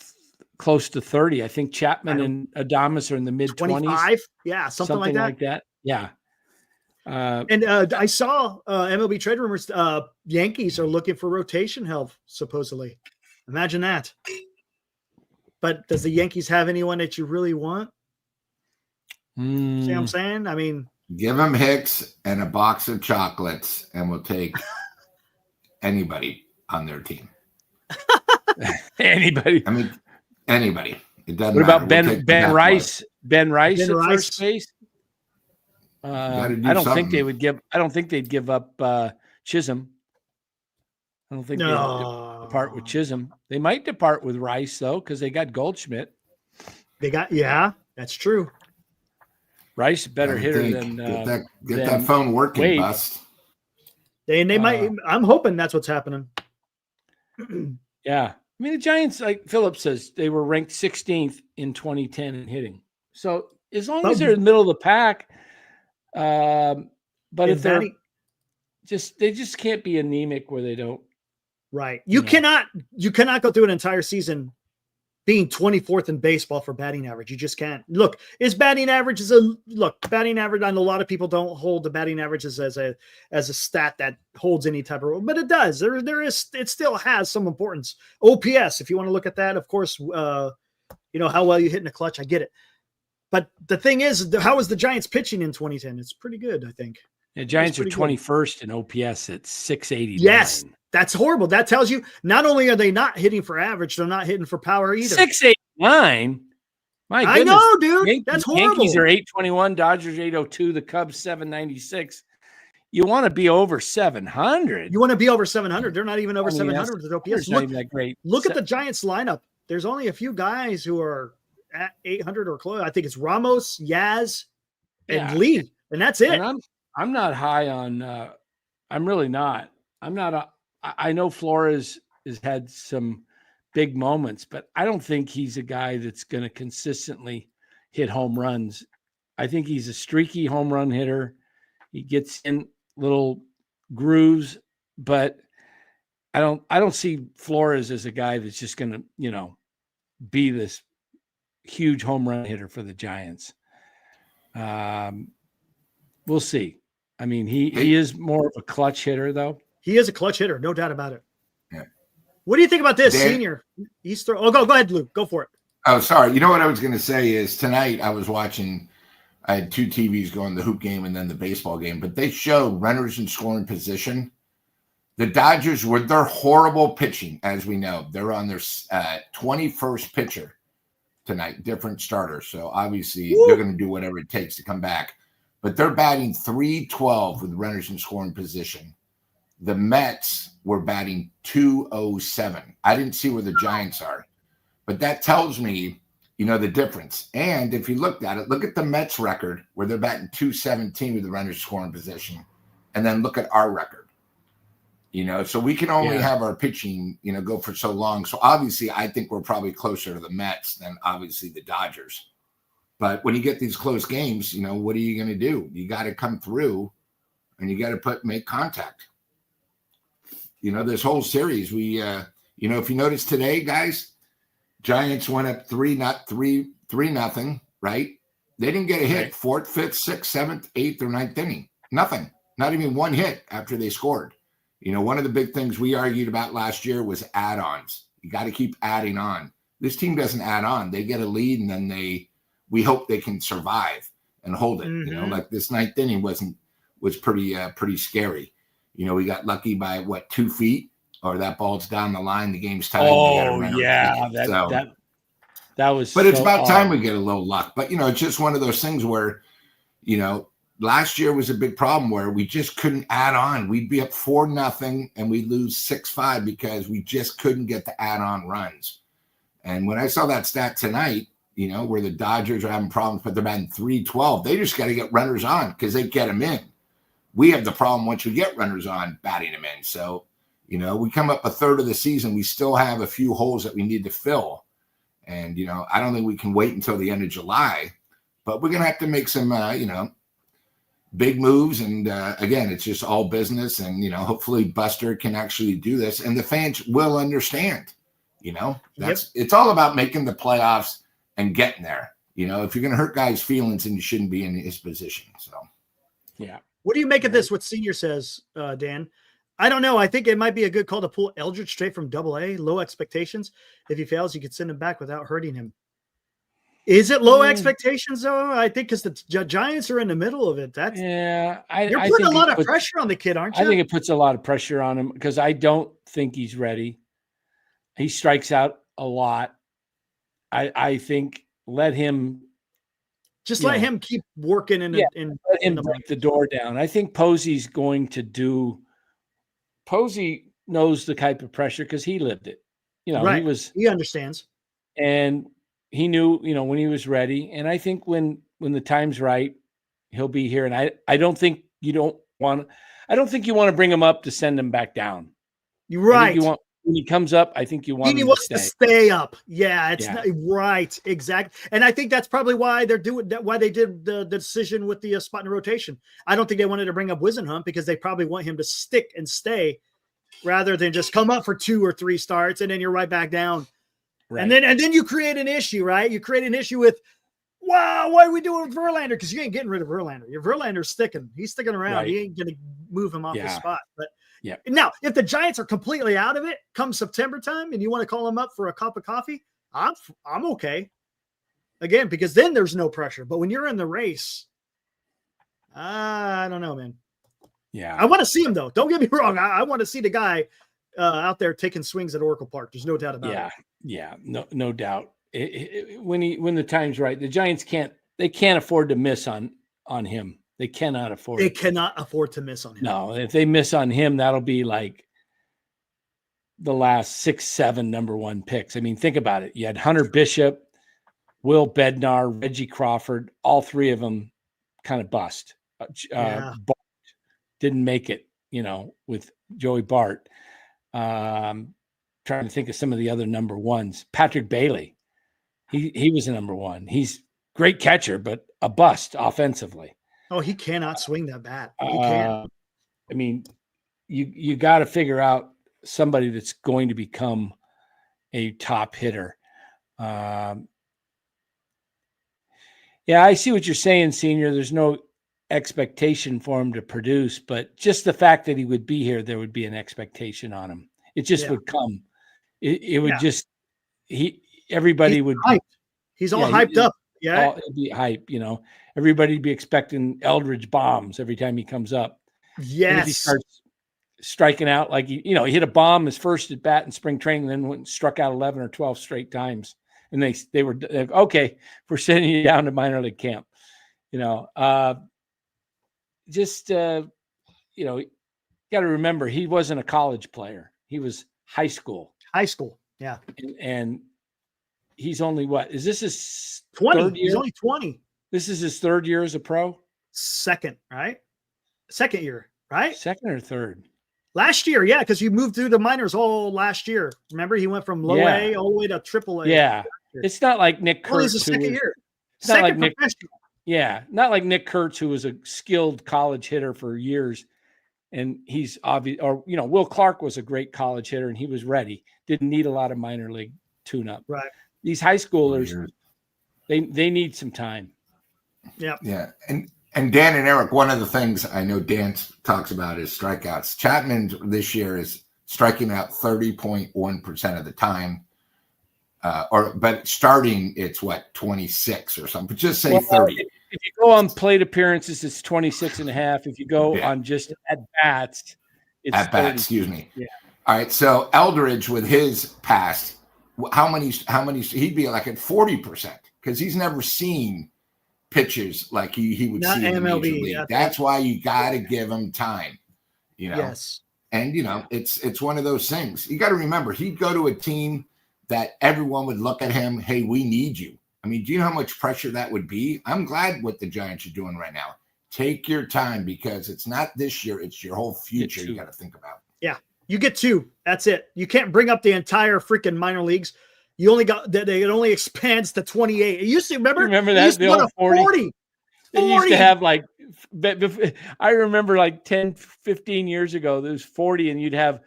close to 30. I think Chapman and Adames are in the mid 20s. 25? Yeah, something like that. Yeah. And I saw MLB trade rumors. Yankees are looking for rotation help, supposedly. Imagine that. But does the Yankees have anyone that you really want? See what I'm saying? I mean, give them Hicks and a box of chocolates, and we'll take anybody on their team. Anybody. I mean, anybody. It doesn't What matter. about Ben Rice? Ben Rice at first base? I don't think they would give. I don't think they'd give up Chisholm. I don't think they'd depart with Chisholm. They might depart with Rice though, because they got Goldschmidt. That's true. Rice better hitter than get that phone working, Wade. Bust. They might. I'm hoping that's what's happening. Yeah, I mean the Giants, like Philip says, they were ranked 16th in 2010 in hitting. So as long as they're in the middle of the pack, but if they're they just can't be anemic where they don't. Right. You cannot go through an entire season being 24th in baseball for batting average. You just can't. Look, batting average. I know a lot of people don't hold the batting average as a stat that holds any type of role, but it does. It still has some importance. OPS, if you want to look at that, of course, how well you hit in a clutch. I get it. But the thing is, how is the Giants pitching in 2010? It's pretty good, I think. The Giants are 21st in OPS at 689. Yes. That's horrible. That tells you not only are they not hitting for average, they're not hitting for power either. 689. My goodness. I know, dude. That's horrible. Yankees are 821, Dodgers 802, the Cubs 796. You want to be over 700. You want to be over 700. They're not even over 700 with OPS. Not even that great. Look at the Giants lineup. There's only a few guys who are at 800 or close. I think it's Ramos, Yaz, and Lee, and that's it. And I'm not high on. I'm really not. I'm not. I know Flores has had some big moments, but I don't think he's a guy that's going to consistently hit home runs. I think he's a streaky home run hitter. He gets in little grooves, but I don't see Flores as a guy that's just going to, be this huge home run hitter for the Giants. We'll see. I mean, he is more of a clutch hitter though. He is a clutch hitter, no doubt about it. Yeah. What do you think about this, Senior? Go ahead, Luke. Go for it. Oh, sorry. You know what I was going to say is tonight I was watching. I had two TVs going, the hoop game and then the baseball game, but they show runners in scoring position. The Dodgers, with their horrible pitching, as we know, they're on their 21st pitcher tonight, different starter. So obviously they're going to do whatever it takes to come back. But they're batting .312 with runners in scoring position. The Mets were batting .207. I didn't see where the Giants are, but that tells me, the difference. And if you looked at it, look at the Mets record where they're batting .217 with the runners scoring position, and then look at our record. So we can only have our pitching, go for so long. So obviously, I think we're probably closer to the Mets than obviously the Dodgers. But when you get these close games, what are you going to do? You got to come through, and you got to make contact. This whole series, we, if you notice today, guys, Giants went up 3-0, right? They didn't get a hit. 4th, 5th, 6th, 7th, 8th, or 9th inning. Nothing. Not even one hit after they scored. One of the big things we argued about last year was add-ons. You got to keep adding on. This team doesn't add on. They get a lead, and then we hope they can survive and hold it. Mm-hmm. Like this 9th inning was pretty scary. We got lucky by 2 feet, or that ball's down the line. The game's tied. Oh yeah, that was. But it's about time we get a little luck. But it's just one of those things where, last year was a big problem where we just couldn't add on. We'd be up 4-0 and we'd lose 6-5 because we just couldn't get the add-on runs. And when I saw that stat tonight, where the Dodgers are having problems, but they're batting .312, they just got to get runners on because they get them in. We have the problem once we get runners on batting them in. So, we come up a third of the season, we still have a few holes that we need to fill. And, I don't think we can wait until the end of July, but we're going to have to make some, big moves. And again, it's just all business. And, hopefully Buster can actually do this and the fans will understand, it's all about making the playoffs and getting there. If you're going to hurt guys' feelings, then you shouldn't be in his position. So, yeah. What do you make of this? What Senior says, Dan? I don't know. I think it might be a good call to pull Eldridge straight from AA, low expectations. If he fails, you could send him back without hurting him. Is it low expectations, though? I think because the Giants are in the middle of it. You're putting a lot of pressure on the kid, aren't you? I think it puts a lot of pressure on him because I don't think he's ready. He strikes out a lot. I think let him let him keep working let him break the door down. I think Posey's going to do. Posey knows the type of pressure because he lived it. Right. He understands, and he knew when he was ready. And I think when the time's right, he'll be here. And I don't think you want to bring him up to send him back down. You're right. When he comes up, I think you want him to stay up. Yeah, not right. Exactly. And I think that's probably why they're doing that, why they did the decision with the spot in the rotation. I don't think they wanted to bring up Wisenhunt because they probably want him to stick and stay rather than just come up for 2 or 3 starts and then you're right back down. Right. And then you create an issue, right? You create an issue with, wow, what are we doing with Verlander? Because you ain't getting rid of Verlander. Your Verlander's sticking. He's sticking around. Right. You ain't going to move him off the spot. But now, if the Giants are completely out of it come September time and you want to call them up for a cup of coffee, I'm okay. Again, because then there's no pressure. But when you're in the race, I don't know, man. Yeah. I want to see him, though. Don't get me wrong. I want to see the guy out there taking swings at Oracle Park. There's no doubt about it. Yeah, no doubt. When the time's right, the Giants can't afford to miss on him. They cannot afford. They cannot afford to miss on him. No, if they miss on him, that'll be like the last 6-7 number 1 picks. I mean, think about it. You had Hunter Bishop, Will Bednar, Reggie Crawford, all 3 of them kind of bust. Bart didn't make it, with Joey Bart. Trying to think of some of the other number 1s. Patrick Bailey, he was a number 1. He's great catcher, but a bust offensively. Oh, he cannot swing that bat. He can't. I mean, you got to figure out somebody that's going to become a top hitter. Yeah, I see what you're saying, Senior. There's no expectation for him to produce, but just the fact that he would be here, there would be an expectation on him. It just would come. It would just everybody would. Hyped. He's all hyped up. Yeah, it'd be hype. Everybody'd be expecting Eldridge bombs every time he comes up. Yes, and if he starts striking out like he hit a bomb his first at bat in spring training, then went and struck out 11 or 12 straight times, and they were okay. We're sending you down to minor league camp. You got to remember he wasn't a college player. He was high school. Yeah. And he's only what? Is this his 20? Third year? He's only 20. This is his 3rd year as a pro? Second, right? Second year, right? Second or third? Last year, yeah, because you moved through the minors all last year. Remember, he went from low A all the way to triple A. Yeah. It's not like Nick Kurtz. It's a second year. Not like Nick, not like Nick Kurtz, who was a skilled college hitter for years. And he's obvious, or Will Clark was a great college hitter and he was ready. Didn't need a lot of minor league tune-up. Right. These high schoolers, they need some time. Yeah. Yeah. And Dan and Eric, one of the things I know Dan talks about is strikeouts. Chapman this year is striking out 30.1% of the time. But starting it's 26 or something. But just say 30. If you go on plate appearances, it's 26.5. If you go on just at bats, it's at 30. bats. Excuse me. Yeah. All right. So Eldridge with his past, how many? He'd be like at 40% because he's never seen pitches like he would see in the Major League. That's why you got to give him time. Yes. And it's one of those things. You got to remember he'd go to a team that everyone would look at him. Hey, we need you. I mean, do you know how much pressure that would be? I'm glad what the Giants are doing right now. Take your time because it's not this year. It's your whole future you got to think about. Yeah. You get 2. That's it. You can't bring up the entire freaking minor leagues. You only got that. It only expands to 28. It used to remember that the old 40. They used to have like, I remember like 10, 15 years ago, there was 40 and you'd have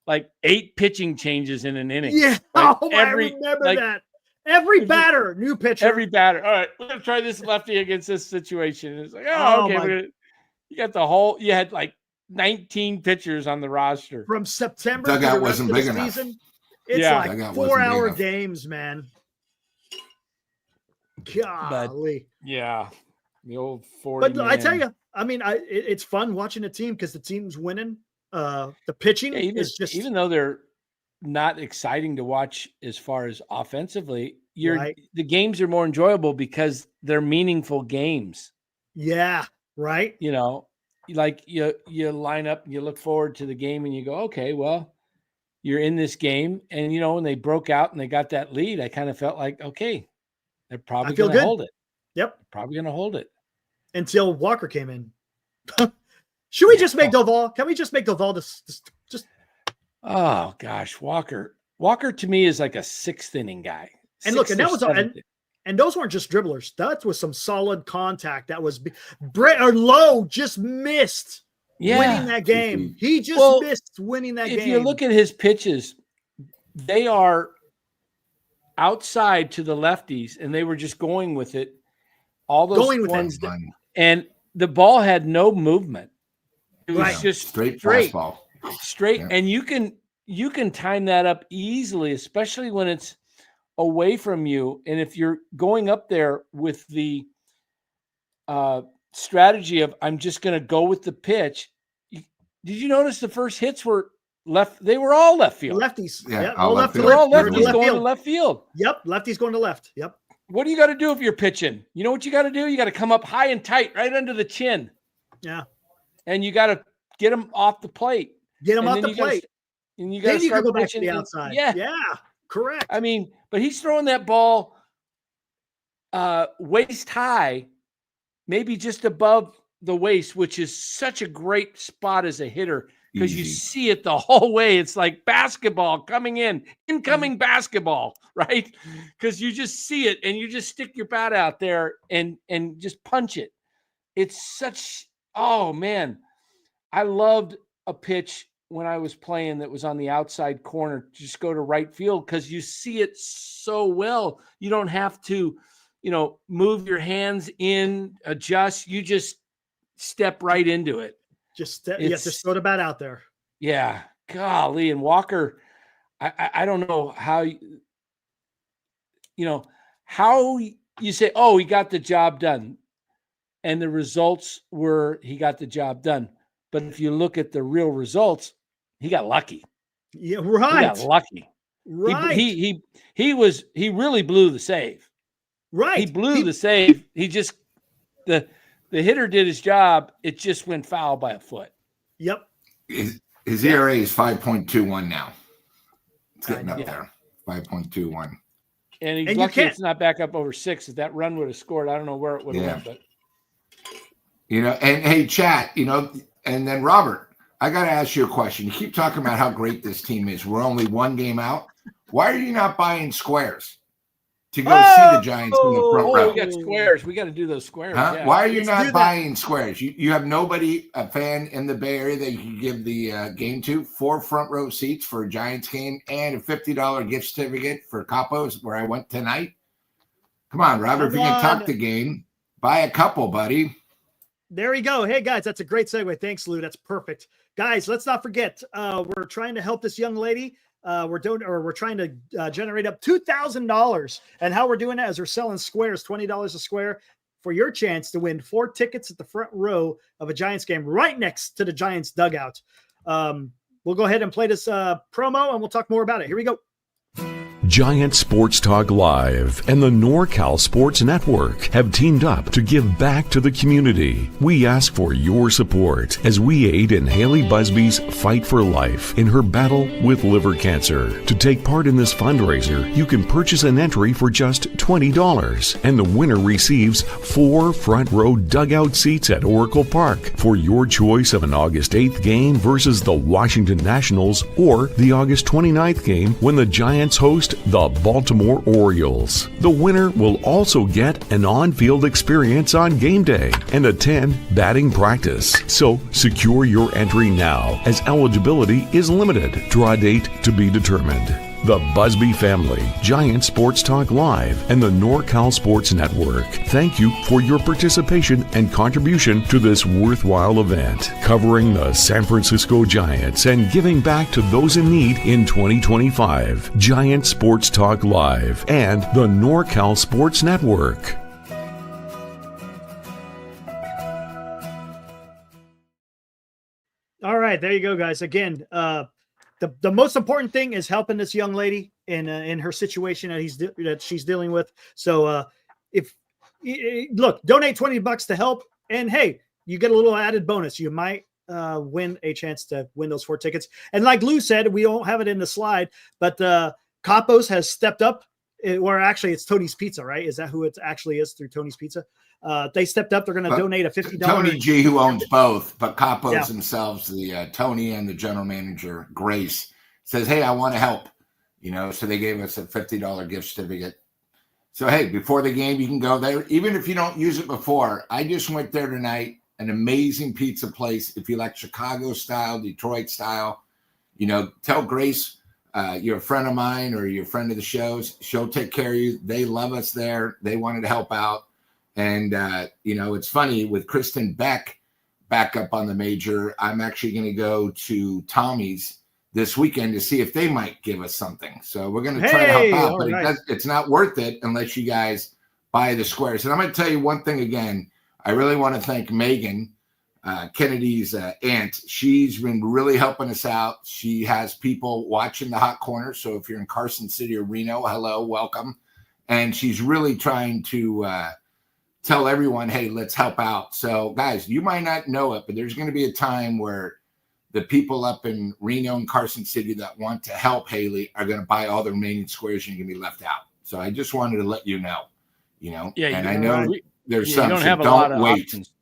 like 8 pitching changes in an inning. Yeah. Like I remember that. Every batter, new pitcher. Every batter. All right, we're gonna try this lefty against this situation. It's like, okay, you got the whole. You had like 19 pitchers on the roster from September. Dugout to the rest wasn't of big the enough. Season, it's like 4-hour games, man. Golly. The old 40. But I tell you, I mean, it's fun watching a team because the team's winning. The pitching is just even though they're not exciting to watch as far as offensively, the games are more enjoyable because they're meaningful games. Yeah. Right. You know, like you line up and you look forward to the game and you go, okay, well, you're in this game. And, you know, when they broke out and they got that lead, I kind of felt like, okay, they're probably going to hold it. Yep. Probably going to hold it. Until Walker came in. Should we just make Doval? Can we just make Doval just? Oh gosh, Walker to me is like a sixth inning guy. And look, and that was and those weren't just dribblers. That was some solid contact. That was Brett or Lowe just missed winning that game. He just missed winning that game. If you look at his pitches, they are outside to the lefties, and they were just going with it. All those ones, and the ball had no movement. It was just straight fastball. Straight, yeah. And you can time that up easily, especially when it's away from you. And if you're going up there with the strategy of I'm just going to go with the pitch. Did you notice the first hits were left? They were all left field. Lefties. Yeah, all left field. They're all lefties going to left field. Yep, lefties going to left. Yep. What do you got to do if you're pitching? You know what you got to do? You got to come up high and tight, right under the chin. Yeah. And you got to get them off the plate. Get them off the plate. And you got to start go back pitching to the outside. Yeah, correct. I mean, but he's throwing that ball waist high, maybe just above the waist, which is such a great spot as a hitter because you see it the whole way. It's like basketball coming incoming basketball, right? Because you just see it and you just stick your bat out there and just punch it. It's such, oh man, I loved a pitch when I was playing that was on the outside corner, just go to right field because you see it so well. You don't have to, move your hands in, adjust. You just step right into it. Just throw the bat out there. Yeah. Golly. And Walker, I don't know how, how you say, oh, he got the job done. And the results were he got the job done. But if you look at the real results, he got lucky. Yeah, right. He got lucky. Right. He really blew the save. Right. He blew the save. He just the hitter did his job. It just went foul by a foot. Yep. His ERA is 5.21 now. It's getting up there. 5.21. And he's lucky it's not back up over 6. If that run would have scored, I don't know where it would have went, but and hey, chat, and then Robert, I got to ask you a question. You keep talking about how great this team is. We're only one game out. Why are you not buying squares to go see the Giants in the front row? We got squares. We got to do those squares. Huh? Yeah. Why are you not buying squares? You have nobody, a fan in the Bay Area that you can give the game to. 4 front row seats for a Giants game and a $50 gift certificate for Capos where I went tonight. Come on, Robert. If you can talk the game, buy a couple, buddy. There you go. Hey, guys, that's a great segue. Thanks, Lou. That's perfect. Guys, let's not forget, we're trying to help this young lady. We're trying to generate up $2,000. And how we're doing that is we're selling squares, $20 a square, for your chance to win 4 tickets at the front row of a Giants game right next to the Giants dugout. We'll go ahead and play this promo, and we'll talk more about it. Here we go. Giant Sports Talk Live and the NorCal Sports Network have teamed up to give back to the community. We ask for your support as we aid in Haley Busby's fight for life in her battle with liver cancer. To take part in this fundraiser, you can purchase an entry for just $20, and the winner receives 4 front row dugout seats at Oracle Park for your choice of an August 8th game versus the Washington Nationals or the August 29th game when the Giants host the Baltimore Orioles. The winner will also get an on-field experience on game day and attend batting practice. So secure your entry now as eligibility is limited. Draw date to be determined. The Busby family, Giant Sports Talk Live, and the NorCal Sports Network thank you for your participation and contribution to this worthwhile event, covering the San Francisco Giants and giving back to those in need in 2025. Giant Sports Talk Live and the NorCal Sports Network. All right, there you go, guys. Again, the most important thing is helping this young lady in her situation that she's dealing with. So look, donate $20 to help, and hey, you get a little added bonus. You might win a chance to win those 4 tickets. And like Lou said, we don't have it in the slide, but Capos has stepped up. Or actually, it's Tony's Pizza, right? Is that who it actually is, through Tony's Pizza? They stepped up. They're going to donate a $50. Tony G, who owns both, but Capos themselves, the Tony and the general manager, Grace, says, hey, I want to help. So they gave us a $50 gift certificate. So, hey, before the game, you can go there. Even if you don't use it before, I just went there tonight. An amazing pizza place. If you like Chicago style, Detroit style, tell Grace, you're a friend of mine or you're a friend of the show's. She'll take care of you. They love us there. They wanted to help out. And, it's funny with Kristen Beck back up on the major. I'm actually going to go to Tommy's this weekend to see if they might give us something. So we're going to try to help out, but it's not worth it unless you guys buy the squares. And I'm going to tell you one thing again. I really want to thank Megan, Kennedy's aunt. She's been really helping us out. She has people watching the hot corner. So if you're in Carson City or Reno, hello, welcome. And she's really trying to tell everyone, hey, let's help out. So guys, you might not know it, but there's going to be a time where the people up in Reno and Carson City that want to help Haley are going to buy all the remaining squares and you're going to be left out. So I just wanted to let you know, Yeah, and I know there's some, you don't so have a lot of wait. options.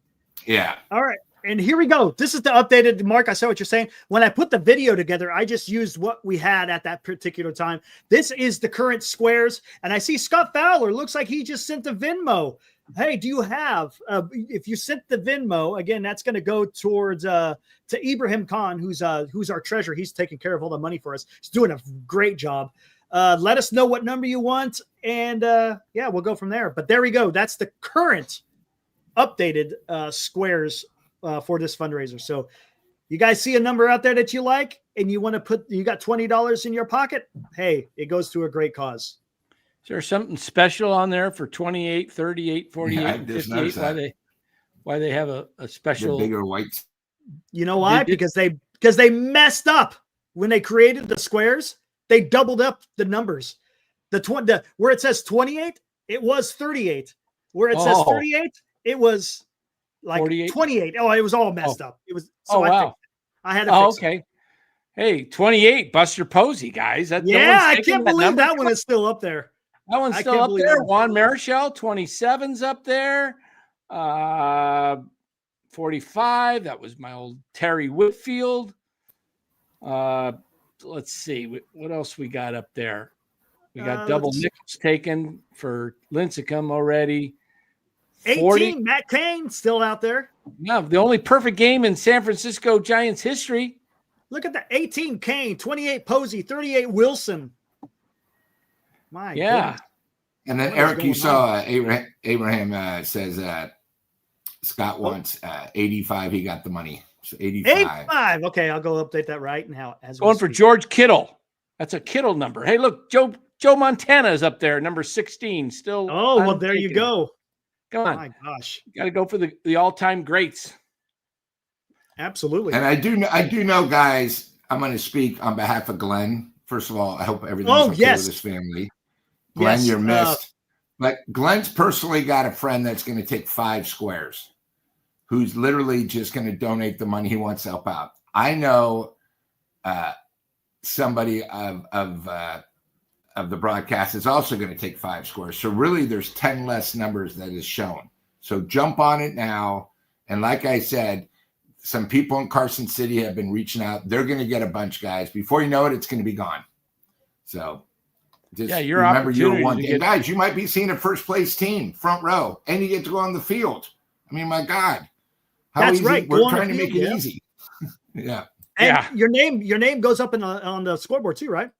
Yeah. All right. And here we go. This is the updated, Mark. I saw what you're saying. When I put the video together, I just used what we had at that particular time. This is the current squares. And I see Scott Fowler. Looks like he just sent a Venmo. Hey, do you have, if you sent the Venmo, again, that's going to go towards, to Ibrahim Khan, who's our treasurer. He's taking care of all the money for us. He's doing a great job. Let us know what number you want. And we'll go from there. But there we go. That's the current updated squares for this fundraiser. So you guys see a number out there that you like and you want to you got $20 in your pocket. Hey, it goes to a great cause. Is there something special on there for 28, 38, 48, and 58? Why they have a special the bigger whites? You know why? Because they messed up when they created the squares. They doubled up the numbers. Where it says 28, it was 38. Where it says 38, it was like 48? 28. Oh, it was all messed up. It was. So wow. I had to fix it. Okay. Hey, 28, Buster Posey, guys. I can't believe that one is still up there. That one's still up there. Juan Marichal, 27's up there. 45. That was my old Terry Whitfield. Let's see. What else we got up there? We got double nickels taken for Lincecum already. 18, Matt Cain still out there. No, the only perfect game in San Francisco Giants history. Look at the 18 Cain, 28 Posey, 38 Wilson. My goodness. And then Eric, you saw Abraham says Scott wants 85. He got the money. So 85. Okay, I'll go update that right now. Going for George Kittle. That's a Kittle number. Hey, look, Joe Montana is up there, number 16. Still. Oh, well, there you go. Come on. My gosh. You got to go for the all-time greats. Absolutely. And I do know, guys, I'm going to speak on behalf of Glenn. First of all, I hope everything's okay with his family. Glenn, you're missed. But Glenn's personally got a friend that's going to take 5 squares, who's literally just going to donate the money he wants to help out. I know somebody of the broadcast is also going to take 5 squares. So really there's 10 less numbers that is shown. So jump on it now. And like I said, some people in Carson City have been reaching out. They're going to get a bunch, guys. Before you know it, it's going to be gone. So just remember you're one day. Guys, you might be seeing a first place team, front row, and you get to go on the field. I mean, my God. That's easy. Right. We're trying to make it easy. Yeah. And your name goes up on the scoreboard too, right?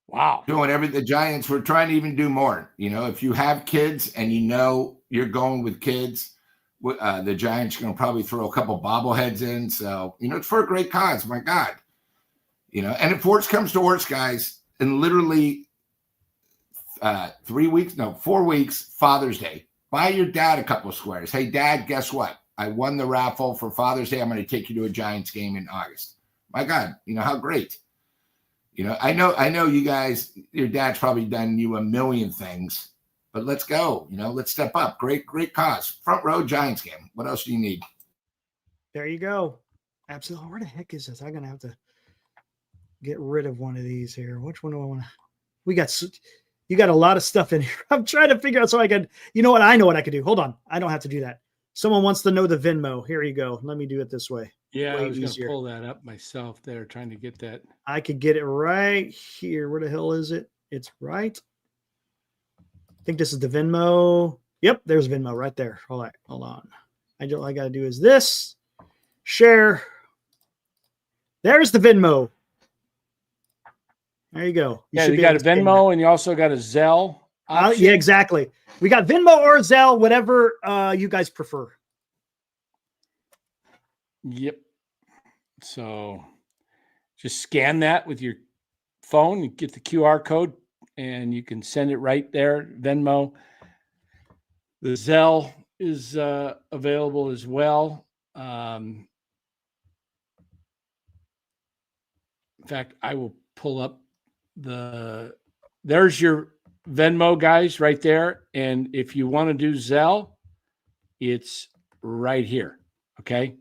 Wow. Doing the Giants, we're trying to even do more. If you have kids and you're going with kids, the Giants are going to probably throw a couple bobbleheads in. So, it's for a great cause. My God. And if worse comes to worse, guys, in literally 4 weeks, Father's Day, buy your dad a couple of squares. Hey, Dad, guess what? I won the raffle for Father's Day. I'm going to take you to a Giants game in August. My God, how great. I know you guys, your dad's probably done you a million things, but let's go. Let's step up. Great cause. Front row Giants game. What else do you need? There you go. Absolutely. Where the heck is this? I'm going to have to get rid of one of these here. Which one do I want to? You got a lot of stuff in here. I'm trying to figure out so I can, what? I know what I could do. Hold on. I don't have to do that. Someone wants to know the Venmo. Here you go. Let me do it this way. Yeah, Way I was going to easier. pull that up myself there, trying to get that. I could get it right here. Where the hell is it? It's right. I think this is the Venmo. Yep, there's Venmo right there. Hold on. All I got to do is this. Share. There's the Venmo. There you go. You got a Venmo and you also got a Zelle option. Yeah, exactly. We got Venmo or Zelle, whatever you guys prefer. Yep. So just scan that with your phone. You get the QR code and you can send it right there. Venmo. The Zelle is available as well. In fact, I will pull up there's your Venmo, guys, right there. And if you want to do Zelle, it's right here. Okay.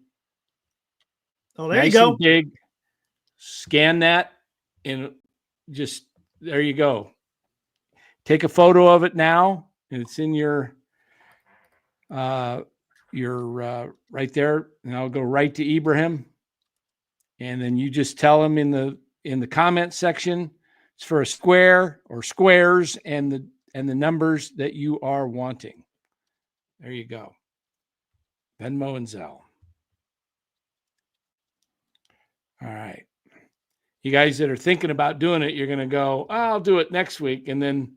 Oh, there you go. And big. Scan that and just there you go. Take a photo of it now, and it's in your right there. And I'll go right to Ibrahim, and then you just tell him in the comment section it's for a square or squares and the numbers that you are wanting. There you go. Venmo and Zelle. All right. You guys that are thinking about doing it, you're going to go, I'll do it next week. And then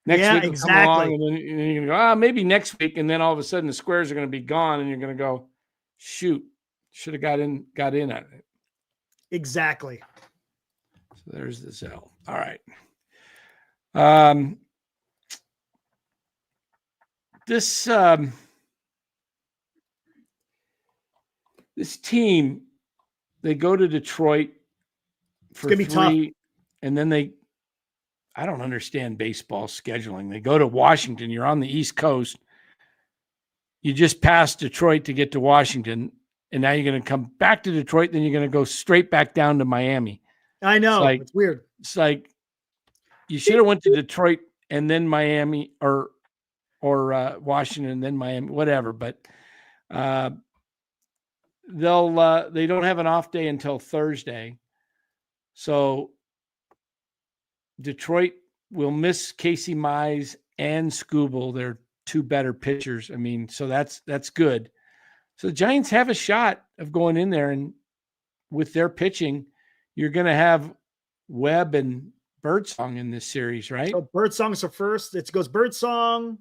next week will come along and then you're going to go, maybe next week. And then all of a sudden the squares are going to be gone and you're going to go, shoot, should have got in on it. Exactly. So there's the Zelle. All right. This team, they go to Detroit for it's gonna be tough. And then I don't understand baseball scheduling. They go to Washington. You're on the East Coast. You just passed Detroit to get to Washington, and now you're going to come back to Detroit. Then you're going to go straight back down to Miami. I know. It's weird. It's like you should have went to Detroit and then Miami or Washington and then Miami, whatever. But they don't have an off day until Thursday. So Detroit will miss Casey Mize and Skubal. They're two better pitchers. I mean, so that's good. So the Giants have a shot of going in there, and with their pitching, you're going to have Webb and Birdsong in this series, right? So Birdsong's the first. It goes Birdsong,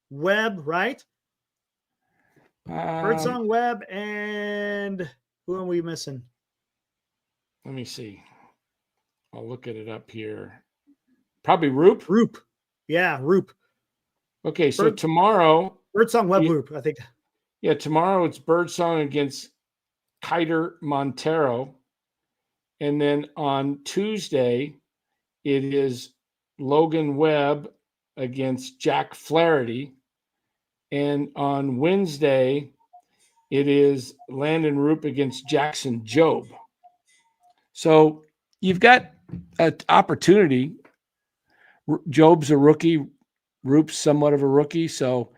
Webb, right? Birdsong, Webb, and who are we missing? Let me see. I'll look at it up here. Probably Roop. Roop. Yeah, Roop. Okay, so tomorrow. Birdsong, Webb, Roop, I think. Yeah, tomorrow it's Birdsong against Kiter Montero. And then on Tuesday, it is Logan Webb against Jack Flaherty. And on Wednesday, it is Landon Roop against Jackson Jobe. So you've got an opportunity. Jobe's a rookie. Roop's somewhat of a rookie. So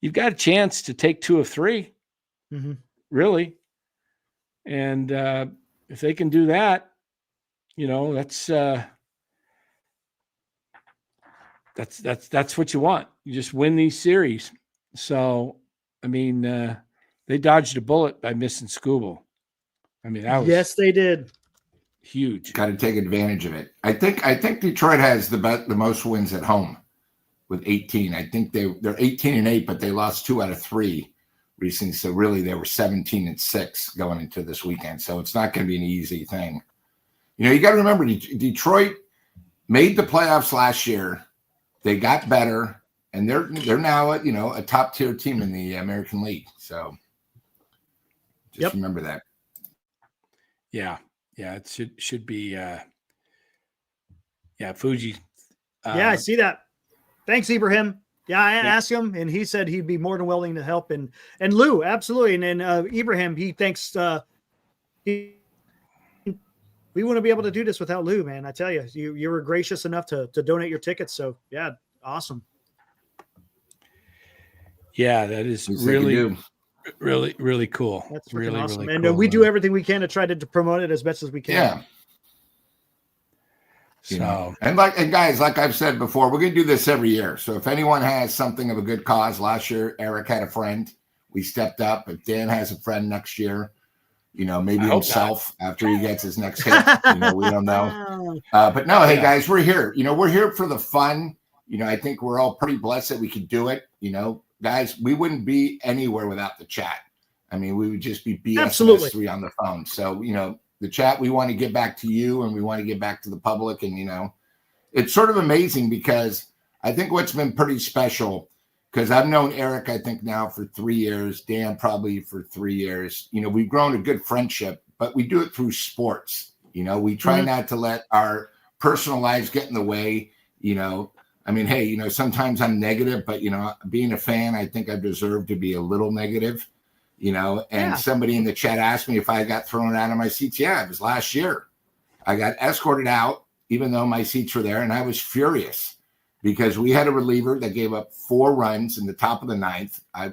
you've got a chance to take 2 of 3, really. And if they can do that, that's what you want. You just win these series. So, I mean, they dodged a bullet by missing Skubal. I mean, that was yes, they did. Huge. Got to take advantage of it. I think Detroit has the most wins at home with 18. I think they're 18-8, but they lost 2 out of 3 recently. So really, they were 17-6 going into this weekend. So it's not going to be an easy thing. You got to remember, Detroit made the playoffs last year. They got better, and they're now a top tier team in the American League. So just remember that. Yeah. Yeah, it should be. Fuji. Yeah, I see that. Thanks, Ibrahim. Yeah, I asked him, and he said he'd be more than willing to help. And Lou, absolutely. And then Ibrahim, he thanks. We wouldn't be able to do this without Lou, man. I tell you, you were gracious enough to donate your tickets. So yeah, awesome. Yeah, that is really cool. That's really awesome. Really and cool. We do everything we can to try to promote it as best as we can. Yeah. So, and guys, like I've said before, we're going to do this every year. So if anyone has something of a good cause, last year Eric had a friend, we stepped up. If Dan has a friend next year, maybe himself after he gets his next hit, we don't know. But no, hey guys, we're here. We're here for the fun. I think we're all pretty blessed that we can do it. Guys, we wouldn't be anywhere without the chat. I mean, we would just be BS3 on the phone. So, the chat, we want to get back to you and we want to get back to the public. And, it's sort of amazing because I think what's been pretty special, because I've known Eric, I think now for 3 years, Dan probably for 3 years, we've grown a good friendship, but we do it through sports. We try not to let our personal lives get in the way. I mean, hey, sometimes I'm negative, but, being a fan, I think I deserve to be a little negative. Somebody in the chat asked me if I got thrown out of my seats. Yeah, it was last year. I got escorted out, even though my seats were there. And I was furious because we had a reliever that gave up 4 runs in the top of the 9th. I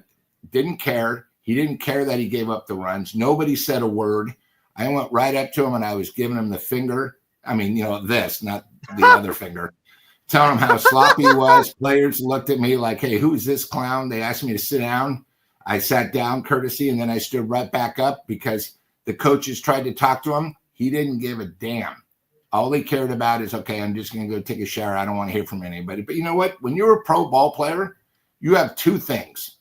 didn't care. He didn't care that he gave up the runs. Nobody said a word. I went right up to him and I was giving him the finger. I mean, this, not the other finger. Telling him how sloppy he was. Players looked at me like, hey, who's this clown? They asked me to sit down. I sat down courtesy, and then I stood right back up because the coaches tried to talk to him. He didn't give a damn. All he cared about is, okay, I'm just going to go take a shower. I don't want to hear from anybody. But you know what? When you're a pro ball player, you have 2 things.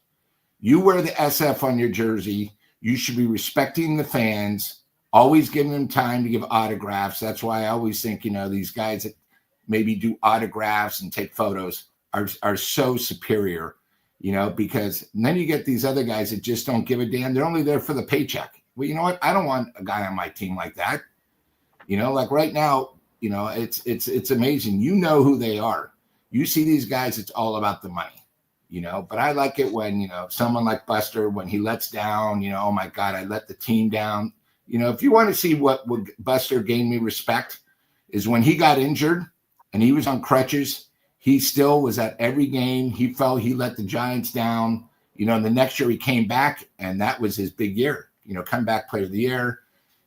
You wear the SF on your jersey. You should be respecting the fans, always giving them time to give autographs. That's why I always think, these guys that maybe do autographs and take photos are so superior. Because then you get these other guys that just don't give a damn. They're only there for the paycheck. Well, you know what? I don't want a guy on my team like that. Like right now, it's amazing. Who they are. You see these guys, it's all about the money, but I like it when, someone like Buster, when he lets down, oh my God, I let the team down. If you want to see what Buster gained me respect is when he got injured and he was on crutches. He still was at every game. He felt he let the Giants down. The next year he came back, and that was his big year. Comeback player of the year.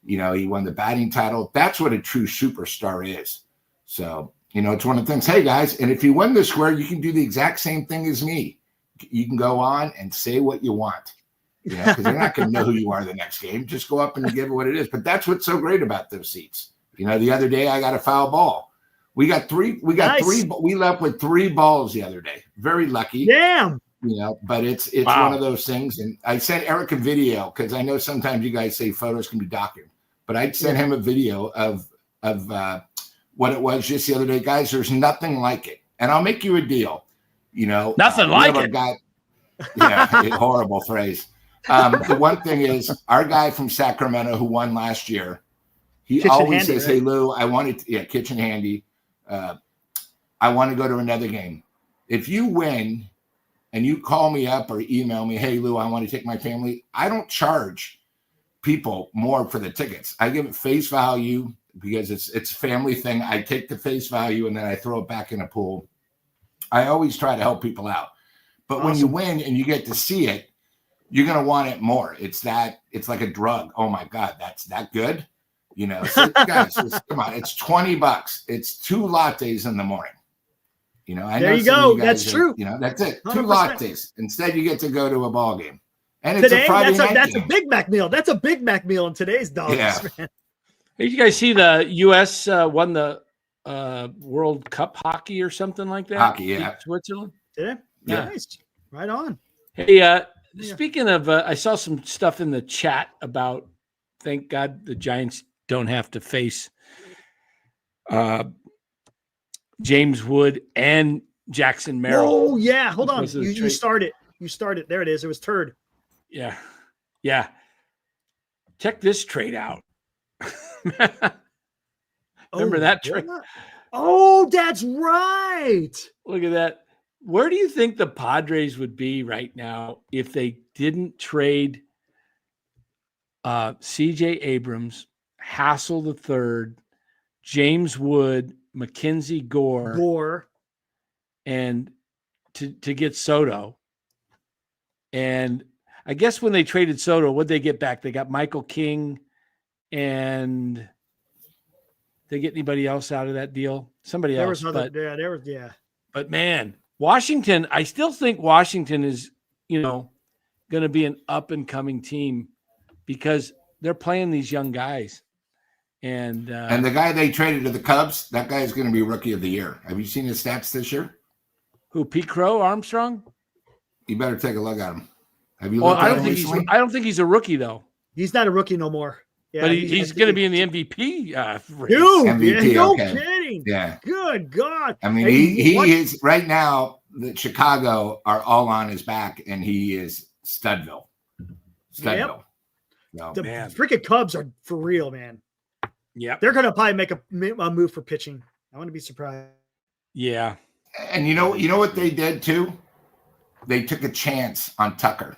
He won the batting title. That's what a true superstar is. So, it's one of the things. Hey, guys, and if you win the square, you can do the exact same thing as me. You can go on and say what you want, because they're not going to know who you are the next game. Just go up and give it what it is. But that's what's so great about those seats. The other day I got a foul ball. We got 3. We got 3. We left with 3 balls the other day. Very lucky. Damn. But it's one of those things. And I sent Eric a video because I know sometimes you guys say photos can be doctored. But I'd sent him a video of what it was just the other day. Guys, there's nothing like it. And I'll make you a deal. Nothing like it. Horrible phrase. The one thing is our guy from Sacramento who won last year, he kitchen always handy, says, right? Hey, Lou, I wanted to, kitchen handy. I want to go to another game. If you win and you call me up or email me, hey, Lou, I want to take my family. I don't charge people more for the tickets. I give it face value because it's a family thing. I take the face value and then I throw it back in a pool. I always try to help people out. But when you win and you get to see it, you're going to want it more. It's like a drug. Oh my God, that's that good. So guys, come on, it's $20. It's 2 lattes in the morning. I there know you go. That's true. That's it. 2 100%. lattes. Instead, you get to go to a ball game. And it's today, a Friday night that's game. a Big Mac meal. That's a Big Mac meal in today's dollars. Yeah. Man. Did you guys see the U.S. Won the World Cup hockey or something like that? Hockey, yeah. Switzerland. Yeah. Nice. Right on. Hey, speaking of, I saw some stuff in the chat about, thank God the Giants don't have to face James Wood and Jackson Merrill. Oh, yeah. Hold on. You started. There it is. It was turd. Yeah. Check this trade out. Remember that trick? Oh, that's right. Look at that. Where do you think the Padres would be right now if they didn't trade C.J. Abrams, Hassel III, James Wood, Mackenzie Gore, and to get Soto? And I guess when they traded Soto, what'd they get back? They got Michael King, and they get anybody else out of that deal? Somebody else. But man, Washington, I still think Washington is, going to be an up and coming team because they're playing these young guys. And the guy they traded to the Cubs, that guy is going to be rookie of the year. Have you seen his stats this year? Who, Pete Crow, Armstrong? You better take a look at him. Have you looked I at don't him think I don't think he's a rookie though. He's not a rookie no more. Yeah, but he's going to be in the MVP race. Dude, MVP, no okay. kidding. Yeah. Good God. I mean, he is right now. The Chicago are all on his back, and he is Studville. Yep. No, the man. freaking Cubs are for real, man. Yeah, they're going to probably make a move for pitching. I wouldn't be surprised. Yeah. And you know what they did too? They took a chance on Tucker.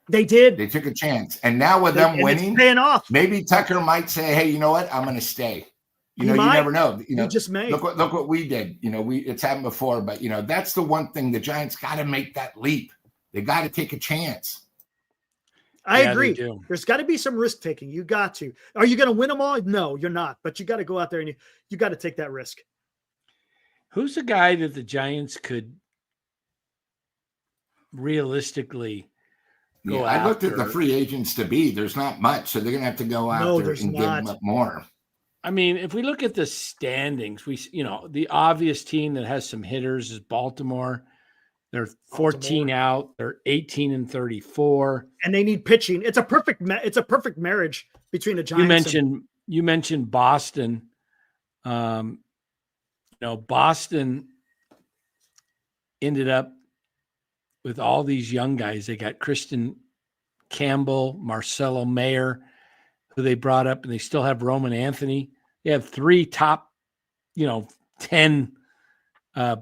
They did. They took a chance. And now with them winning, it's paying off. Maybe Tucker might say, hey, you know what? I'm going to stay. You never know. You just may. Look what we did. It's happened before, but that's the one thing the Giants got to make that leap. They got to take a chance. I agree. There's got to be some risk taking. You got to. Are you going to win them all? No, you're not. But you got to go out there and you got to take that risk. Who's the guy that the Giants could realistically go after? I looked at the free agents to be. There's not much, so they're going to have to go out there and give them up more. I mean, if we look at the standings, the obvious team that has some hitters is Baltimore. They're 14 out. They're 18-34, and they need pitching. It's a perfect marriage between the Giants. You mentioned Boston. Boston ended up with all these young guys. They got Kristen Campbell, Marcelo Mayer, who they brought up, and they still have Roman Anthony. They have 3 top, 10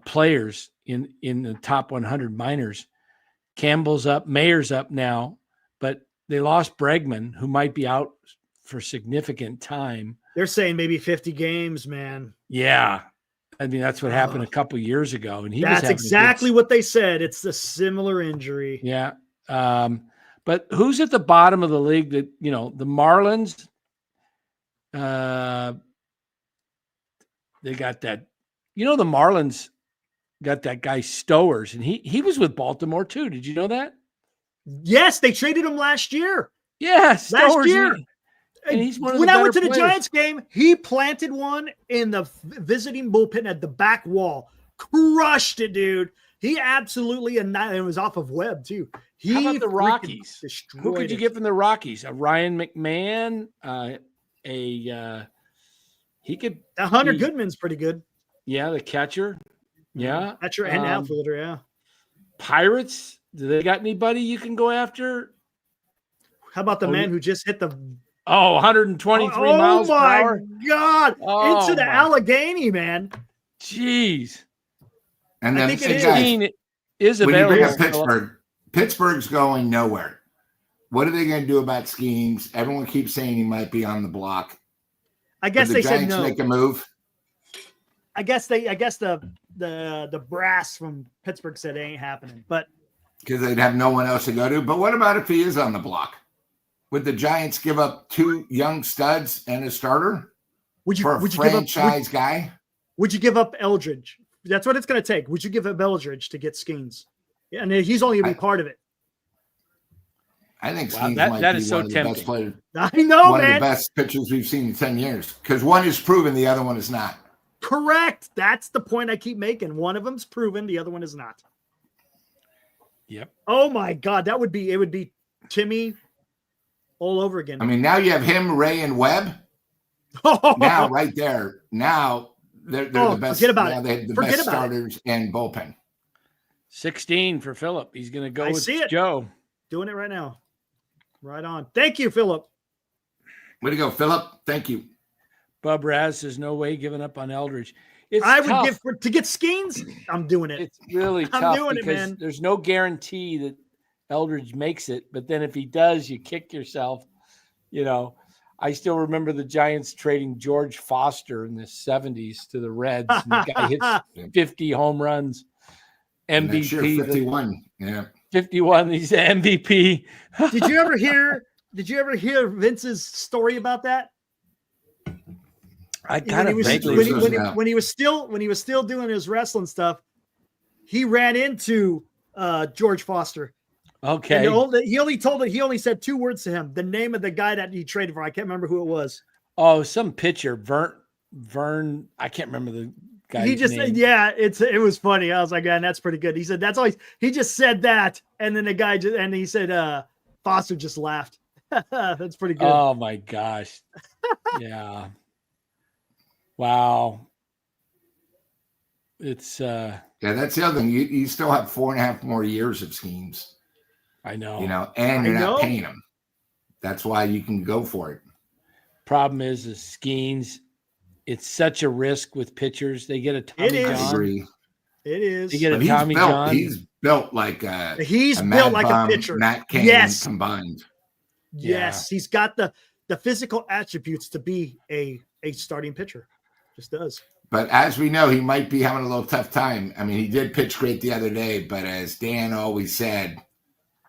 players in the top 100 minors. Campbell's up, Mayer's up now, but they lost Bregman, who might be out for significant time. They're saying maybe 50 games, man. Yeah. I mean, that's what happened a couple years ago. And that's exactly what they said. It's a similar injury. Yeah. But who's at the bottom of the league that, the Marlins, they got that, the Marlins got that guy Stowers, and he was with Baltimore too. Did you know that? Yes, they traded him last year. Yes, last year. And he's one of when the I went to players. the Giants game, he planted one in the visiting bullpen at the back wall. Crushed it, dude. He absolutely annihilated. It was off of Webb too. How about the Rockies? Who could you get from the Rockies? A Ryan McMahon. He could. Hunter Goodman's pretty good. Yeah, the catcher. Yeah, catcher and outfielder. Yeah. Pirates. Do they got anybody you can go after? How about the man who just hit the 123 miles per hour? Oh my God! Into the Allegheny, man. Jeez. And then I think 16 is available. When you bring up Pittsburgh, Pittsburgh's going nowhere. What are they going to do about Skeens? Everyone keeps saying he might be on the block. I guess they said no. Make a move. I guess the brass from Pittsburgh said it ain't happening, but because they'd have no one else to go to. But what about if he is on the block? Would the Giants give up 2 young studs and a starter? Would you franchise guy? Would you give up Eldridge? That's what it's going to take. Would you give up Eldridge to get Skeens? Yeah, and he's only going to be part of it. I think Skeens might be one of the best players. I know, one of the best pitchers we've seen in 10 years. Because one is proven, the other one is not. Correct. That's the point I keep making. One of them's proven, the other one is not. Yep. Oh my God, it would be Timmy all over again. I mean, now you have him, Ray, and Webb. Now, right there. Now they're the best. Forget about it. They have the best starters and bullpen. 16 for Phillip. He's going to go with see it. Joe. Doing it right now. Right on. Thank you, Phillip. Way to go, Philip. Thank you. Bub Raz says no way giving up on Eldridge. It's I tough. would give to get Skeens. I'm doing it. It's really I'm tough doing it, because man. there's no guarantee that Eldridge makes it. But then if he does, you kick yourself. You know, I still remember the Giants trading George Foster in the 70s to the Reds. And the guy hits 50 home runs. MVP. Sure, 51. Yeah. 51. He's the MVP. Did you ever hear Vince's story about that? I kind of when he was still doing his wrestling stuff, he ran into George Foster. Okay. He only said 2 words to him. The name of the guy that he traded for. I can't remember who it was. Oh, some pitcher, Vern. I can't remember the guy. He just said, yeah, it was funny. I was like, man, that's pretty good. He said, that's always, he just said that. And then the guy he said, Foster just laughed. That's pretty good. Oh my gosh. Yeah. Wow. It's yeah, that's the other thing. You still have 4.5 more years of schemes. I know. You know, and you're not paying them. That's why you can go for it. Problem is Skeens. It's such a risk with pitchers. They get a Tommy John. I agree. It is. They get a Tommy John. He's built like a pitcher. Matt Cain combined. Yes, he's got the physical attributes to be a starting pitcher. Just does. But as we know, he might be having a little tough time. I mean, he did pitch great the other day, but as Dan always said,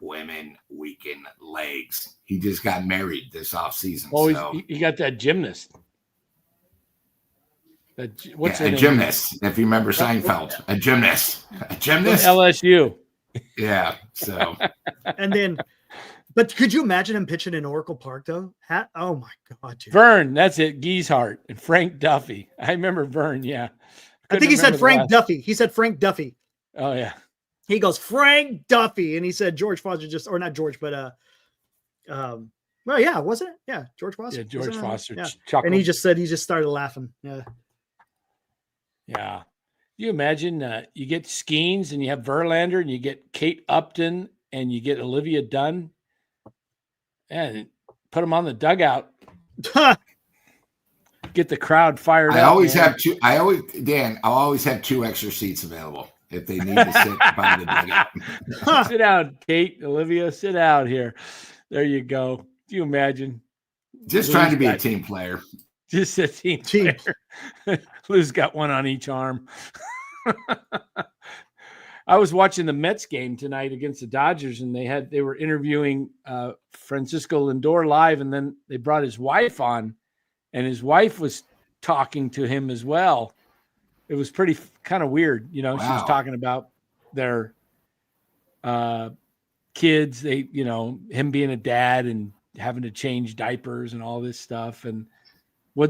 women weaken legs. He just got married this offseason. Oh, so. he got that gymnast. What's a gymnast? If you remember Seinfeld, a gymnast. LSU. Yeah. So. And then, but could you imagine him pitching in Oracle Park though? Oh my God, dude. Vern, that's it. Gieshart and Frank Duffy. I remember Vern. Yeah. I think he said Frank Duffy. He said Frank Duffy. Oh yeah. He goes Frank Duffy, and he said George Foster or not George, but well, yeah, wasn't it? Yeah, George Foster. Yeah, George Foster. Yeah. And he just started laughing. Yeah. Yeah. You imagine you get Skeens and you have Verlander and you get Kate Upton and you get Olivia Dunn and put them on the dugout. Get the crowd fired up. I'll always have 2 extra seats available if they need to sit by the dugout. Sit down, Kate, Olivia, sit out here. There you go. Do you imagine? Just trying to be a team player. Just a team player. Lou's got one on each arm. I was watching the Mets game tonight against the Dodgers, and they were interviewing Francisco Lindor live, and then they brought his wife on, and his wife was talking to him as well. It was pretty kind of weird, you know. Wow. She was talking about their kids, him being a dad and having to change diapers and all this stuff, and I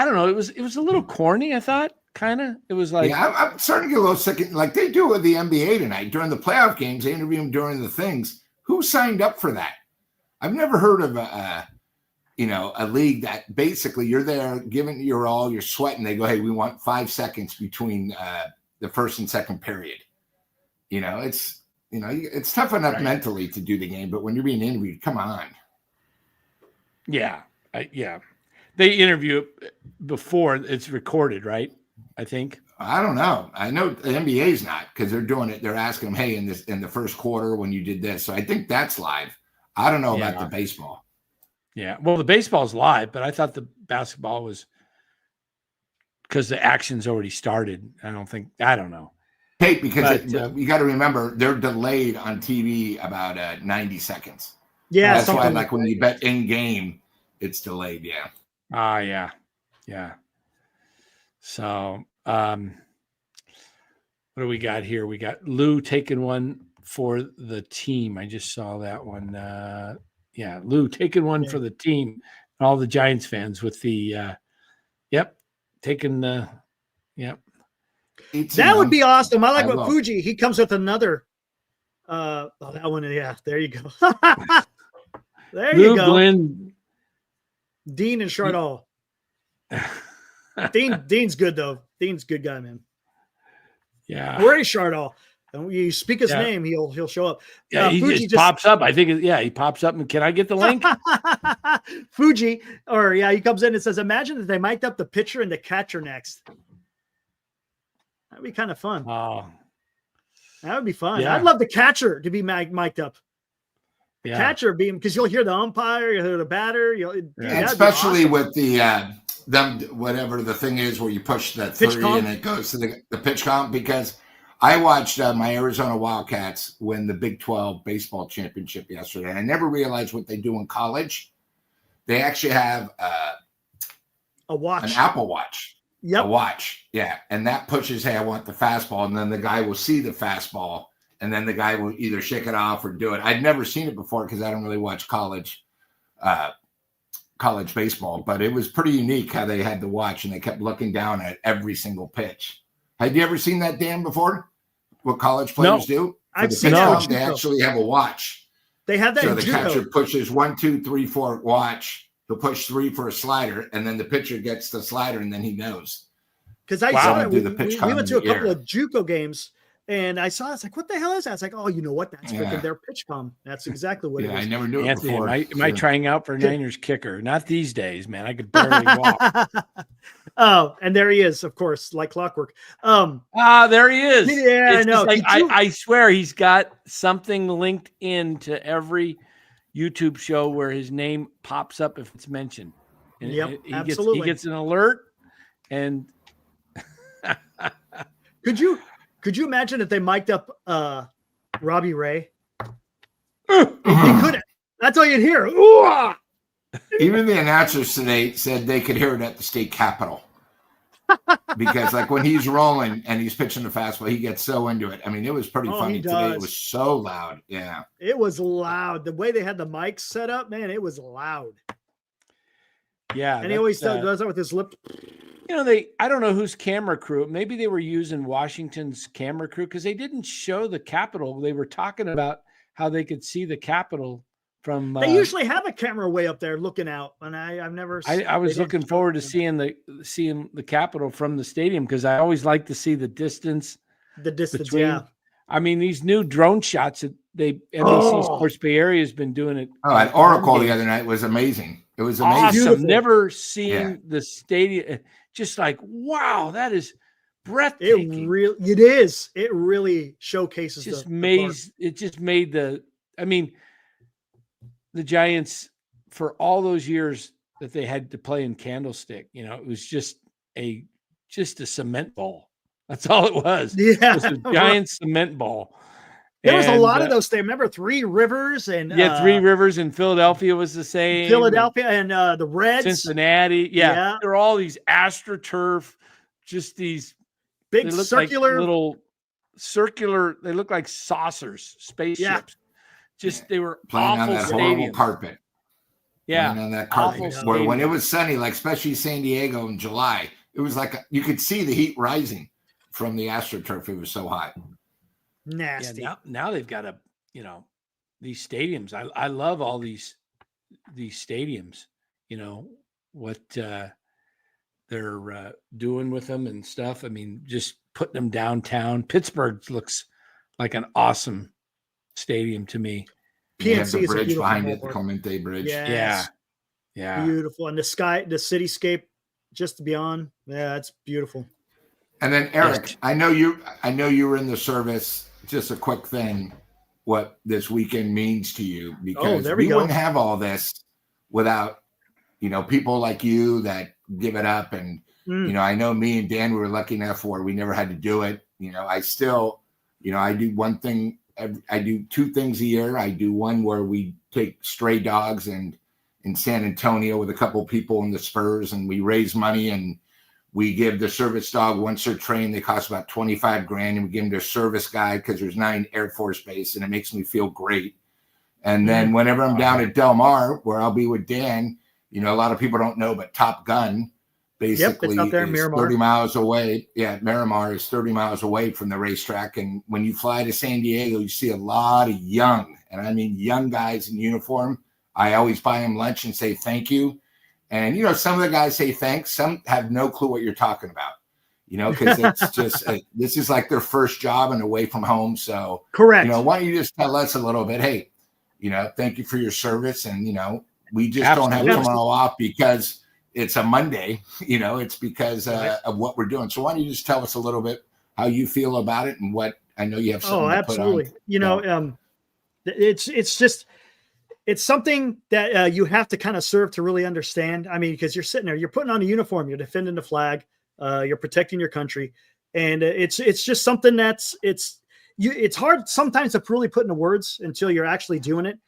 don't know. It was a little corny, I thought. Kind of. It was like, yeah, I'm starting to get a little sick. Like they do with the NBA tonight during the playoff games. They interview them during the things. Who signed up for that? I've never heard of a league that basically you're there giving your all, you're sweating. They go, hey, we want 5 seconds between the first and second period. It's tough enough mentally to do the game, but when you're being interviewed, come on. Yeah, yeah. They interview it before it's recorded, right? I think. I don't know. I know the NBA's not because they're doing it. They're asking them, hey, in the first quarter when you did this. So I think that's live. I don't know about the baseball. Yeah. Well, the baseball's live, but I thought the basketball was because the action's already started. I don't know. Hey, because you got to remember they're delayed on TV about 90 seconds. Yeah. That's why like when you bet in game, it's delayed. Yeah. Yeah. Yeah. So, what do we got here? We got Lou taking one for the team. I just saw that one. Lou taking one for the team. All the Giants fans with the, taking the, That would be awesome. I like what Fuji, he comes with another, that one. Yeah, there you go. There Lou, you go. Glenn, Dean and Chardall. Dean's good though. Dean's a good guy, man. Yeah. Where is Chardall? And you speak his name, he'll show up. Yeah, he Fuji just pops up. I think, he pops up. And can I get the link? Fuji, he comes in and says, imagine if they mic'd up the pitcher and the catcher next. That'd be kind of fun. Oh, that would be fun. Yeah. I'd love the catcher to be mic'd up. Yeah. Catcher being, because you'll hear the umpire, you'll hear the batter, especially with the them whatever the thing is where you push that Pitch 3 comp. and it goes to the pitch comp. Because I watched my Arizona Wildcats win the Big 12 baseball championship yesterday, and I never realized what they do in college. They actually have a watch, an Apple Watch. Yep. A watch, yeah, and that pushes, hey, I want the fastball, and then the guy will see the fastball, and then the guy will either shake it off or do it. I'd never seen it before because I don't really watch college baseball, but it was pretty unique how they had the watch and they kept looking down at every single pitch. Had you ever seen that, Dan, before? What college players do? I've seen it. They actually have a watch. They have that. So the catcher pushes 1, 2, 3, 4 watch. He'll push 3 for a slider, and then the pitcher gets the slider, and then he knows. Because I saw it. We went to a couple of JUCO games, and I saw it. It's like, what the hell is that? It's like, oh, you know what? That's freaking their pitch com. That's exactly what it is. I never knew it before. Am I trying out for Niners kicker? Not these days, man. I could barely walk. Oh, and there he is, of course, like clockwork. There he is. Yeah, I know. Like, I swear he's got something linked in to every YouTube show where his name pops up if it's mentioned. And absolutely. He gets an alert. And could you imagine if they mic'd up Robbie Ray? He couldn't. That's all you'd hear. Ooh! Even the announcers today said they could hear it at the state capitol. Because like when he's rolling and he's pitching the fastball, he gets so into it. I mean, it was pretty funny today. It was so loud. Yeah. It was loud. The way they had the mics set up, man, it was loud. Yeah. And he always does that with his lip. I don't know whose camera crew. Maybe they were using Washington's camera crew because they didn't show the Capitol. They were talking about how they could see the Capitol from. They usually have a camera way up there looking out, and I've never. I was looking forward to seeing the Capitol from the stadium because I always like to see the distance. The distance, yeah. I mean, these new drone shots that NBC Sports Bay Area has been doing it. Oh, at Oracle the other night was amazing. It was amazing. Awesome. Beautiful. Never seen the stadium. Just like, wow, that is breathtaking. It is. It really showcases. It just made the Giants for all those years that they had to play in Candlestick. It was just a cement ball. That's all it was. Yeah, it was a giant cement ball. There was a lot of those. They remember Three Rivers and Three Rivers in Philadelphia was the same. Philadelphia and the Reds, Cincinnati. Yeah. There are all these AstroTurf, just these big circular, like little circular. They look like saucers, spaceships. Just they were playing awful on that stadiums. horrible carpet. Yeah, playing on that carpet. Where when it was sunny, like especially San Diego in July, it was like you could see the heat rising from the AstroTurf. It was so hot. Nasty. Yeah, now they've got these stadiums. I love all these stadiums. What they're doing with them and stuff. I mean, just putting them downtown. Pittsburgh looks like an awesome stadium to me. PNC the bridge behind it, the Clemente Bridge. Yes. Yeah, beautiful. And the cityscape just beyond. Yeah, it's beautiful. And then Eric, I know you were in the service. Just a quick thing, what this weekend means to you, because we wouldn't have all this without, people like you that give it up. And, I know me and Dan, we were lucky enough where we never had to do it. I still, I do one thing. I do 2 things a year. I do one where we take stray dogs in San Antonio with a couple of people in the Spurs, and we raise money and we give the service dog, once they're trained, they cost about $25,000, and we give them their service guide because there's 9 Air Force Base, and it makes me feel great. And then whenever I'm down at Del Mar, where I'll be with Dan, a lot of people don't know, but Top Gun basically it's out there, is Miramar. 30 miles away. Yeah, Miramar is 30 miles away from the racetrack. And when you fly to San Diego, you see a lot of young, and I mean young guys in uniform. I always buy them lunch and say thank you. And, some of the guys say thanks. Some have no clue what you're talking about. because it's just this is like their first job and away from home. So correct. Why don't you just tell us a little bit? Hey, thank you for your service, and we just Absolutely. don't have tomorrow off because it's a Monday. It's because of what we're doing. So why don't you just tell us a little bit how you feel about it and what I know you have something to absolutely. put on. It's something that you have to kind of serve to really understand. I mean, because you're sitting there, you're putting on a uniform, you're defending the flag, you're protecting your country, and it's just something it's hard sometimes to really put into words until you're actually doing it.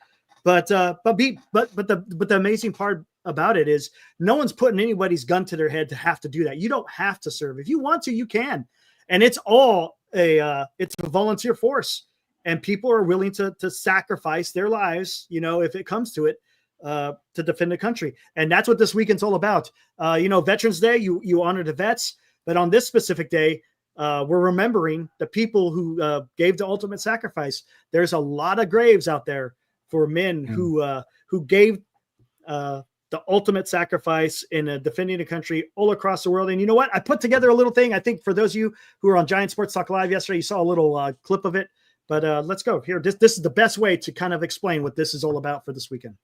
But the amazing part about it is no one's putting anybody's gun to their head to have to do that. You don't have to serve. If you want to, you can, and it's all it's a volunteer force. And people are willing to sacrifice their lives, if it comes to it, to defend the country. And that's what this weekend's all about. Veterans Day, you honor the vets. But on this specific day, we're remembering the people who gave the ultimate sacrifice. There's a lot of graves out there for men who gave the ultimate sacrifice in defending the country all across the world. And you know what? I put together a little thing. I think for those of you who were on Giant Sports Talk Live yesterday, you saw a little clip of it. But let's go here. This is the best way to kind of explain what this is all about for this weekend.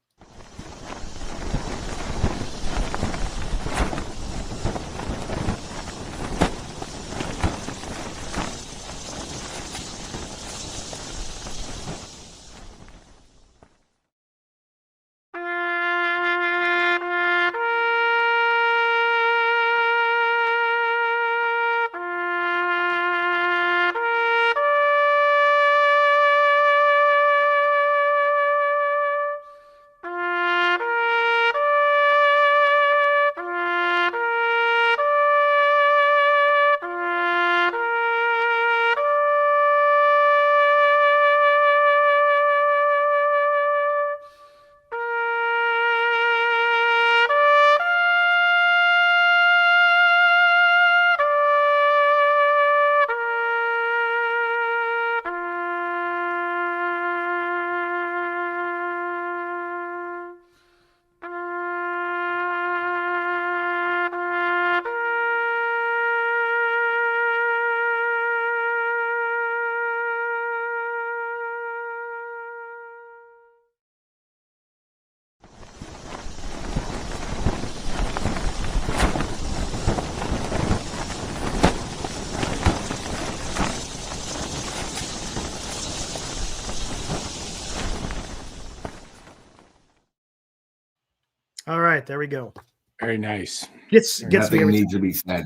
All right, there we go. Very nice. Nothing needs to be said.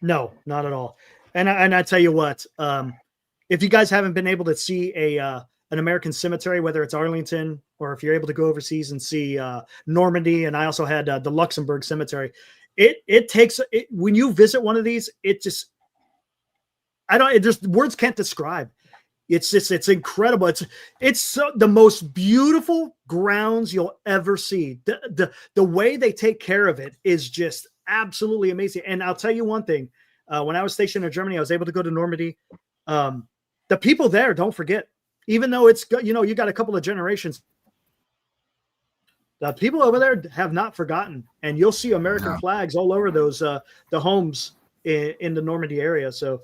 No, not at all. And I tell you what, if you guys haven't been able to see an American cemetery, whether it's Arlington or if you're able to go overseas and see Normandy, and I also had the Luxembourg Cemetery, it takes when you visit one of these, words can't describe. It's incredible. It's the most beautiful grounds you'll ever see. The way they take care of it is just absolutely amazing. And I'll tell you one thing, when I was stationed in Germany, I was able to go to Normandy. The people there, don't forget, even though it's, you got a couple of generations, the people over there have not forgotten, and you'll see American flags all over those, the homes in the Normandy area. So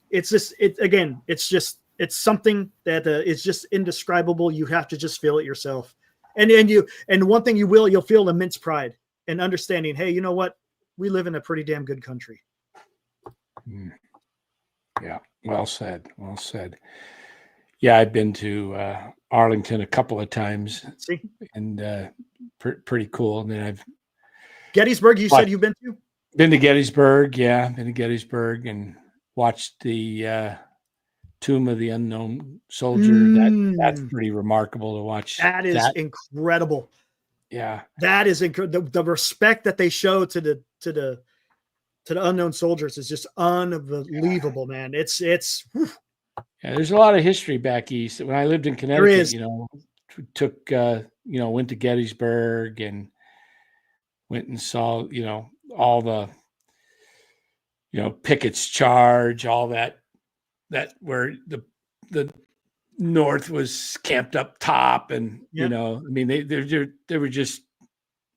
it's something that is just indescribable. You have to just feel it yourself. And one thing you'll feel immense pride and understanding, hey, you know what? We live in a pretty damn good country. Yeah. Well said. Well said. Yeah. I've been to Arlington a couple of times. See? And pretty cool. And then Gettysburg, you said you've been to? Been to Gettysburg. Yeah. Been to Gettysburg and watched the Tomb of the Unknown Soldier. That's pretty remarkable to watch. That is incredible. Yeah, that is incredible. The respect that they show to the unknown soldiers is just unbelievable, man. It's yeah. There's a lot of history back east. When I lived in Connecticut, took went to Gettysburg and went and saw all the Pickett's Charge, all that where the North was camped up top, and they were just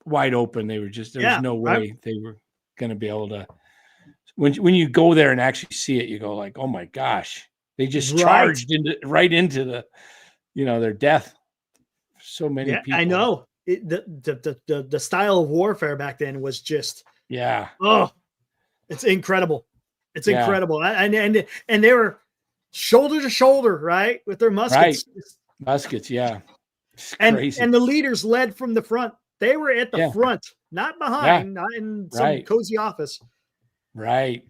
wide open. They were just, there was no way they were going to be able to. when you go there and actually see it, you go like, oh my gosh, they just charged right into the, their death. So many people. I know. The style of warfare back then was just, it's incredible. It's incredible. And they were shoulder to shoulder, right, with their muskets. Right. Muskets, yeah. And the leaders led from the front. They were at the front, not behind, not in some cozy office. Right.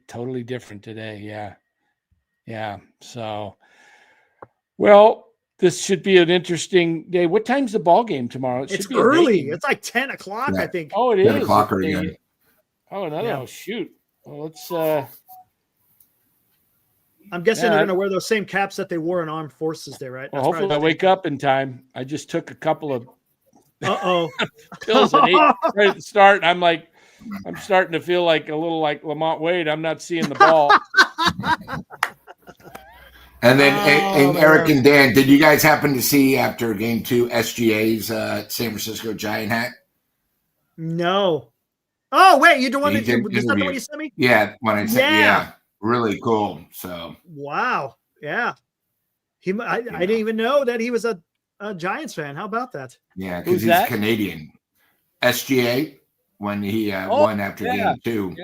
Totally different today. Yeah. Yeah. So, well, this should be an interesting day. What time's the ball game tomorrow? It's early. It's like 10 o'clock, I think. Oh, it is. 10 o'clock again. Oh, no. Oh, shoot. Well, let's I'm guessing they're going to wear those same caps that they wore in armed forces there, right? Well, hopefully I wake up in time. I just took a couple of pills at 8 right at the start. And I'm starting to feel like a little like Lamont Wade. I'm not seeing the ball. And then Eric and Dan, did you guys happen to see after game 2 SGA's San Francisco Giant hat? No. Oh, wait, you the one is that the one you sent me? Yeah, when I said really cool. So wow. Yeah. I didn't even know that he was a Giants fan. How about that? Yeah, because he's Canadian. SGA, when he won after game 2,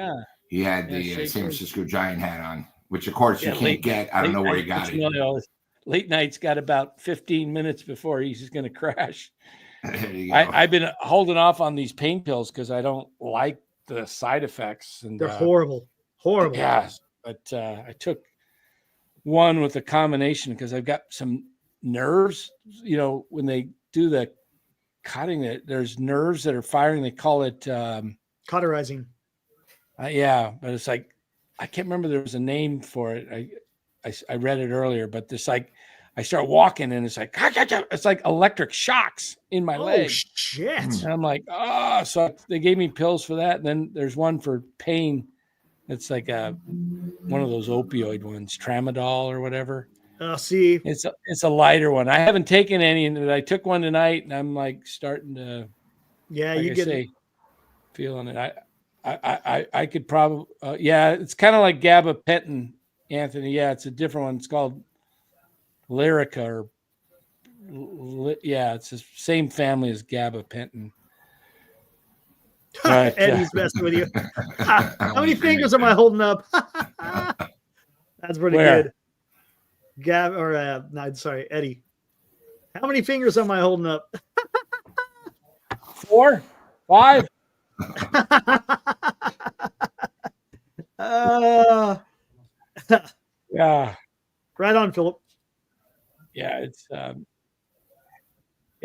he had the San Francisco Giant hat on, which of course you can't get. I don't know where he got it. Late night's got about 15 minutes before he's just going to crash. I've been holding off on these pain pills because I don't like the side effects. And they're horrible. Yeah, but I took one with a combination because I've got some nerves. When they do the cutting, there's nerves that are firing. They call it cauterizing. But it's like I can't remember. There was a name for it. I read it earlier, but it's like I start walking and it's like electric shocks in my leg. Oh shit! And I'm like, so they gave me pills for that. And then there's one for pain. It's like one of those opioid ones, tramadol or whatever. See, it's a lighter one. I haven't taken any, and I took one tonight, and I'm like starting to. Yeah, like you get feeling it. I could probably. It's kind of like gabapentin, Anthony. Yeah, it's a different one. It's called Lyrica, it's the same family as gabapentin. But, Eddie's messing with you. How many fingers am I holding up? That's pretty good. Eddie. How many fingers am I holding up? 4, 5. Yeah. Right on, Philip. Yeah, it's I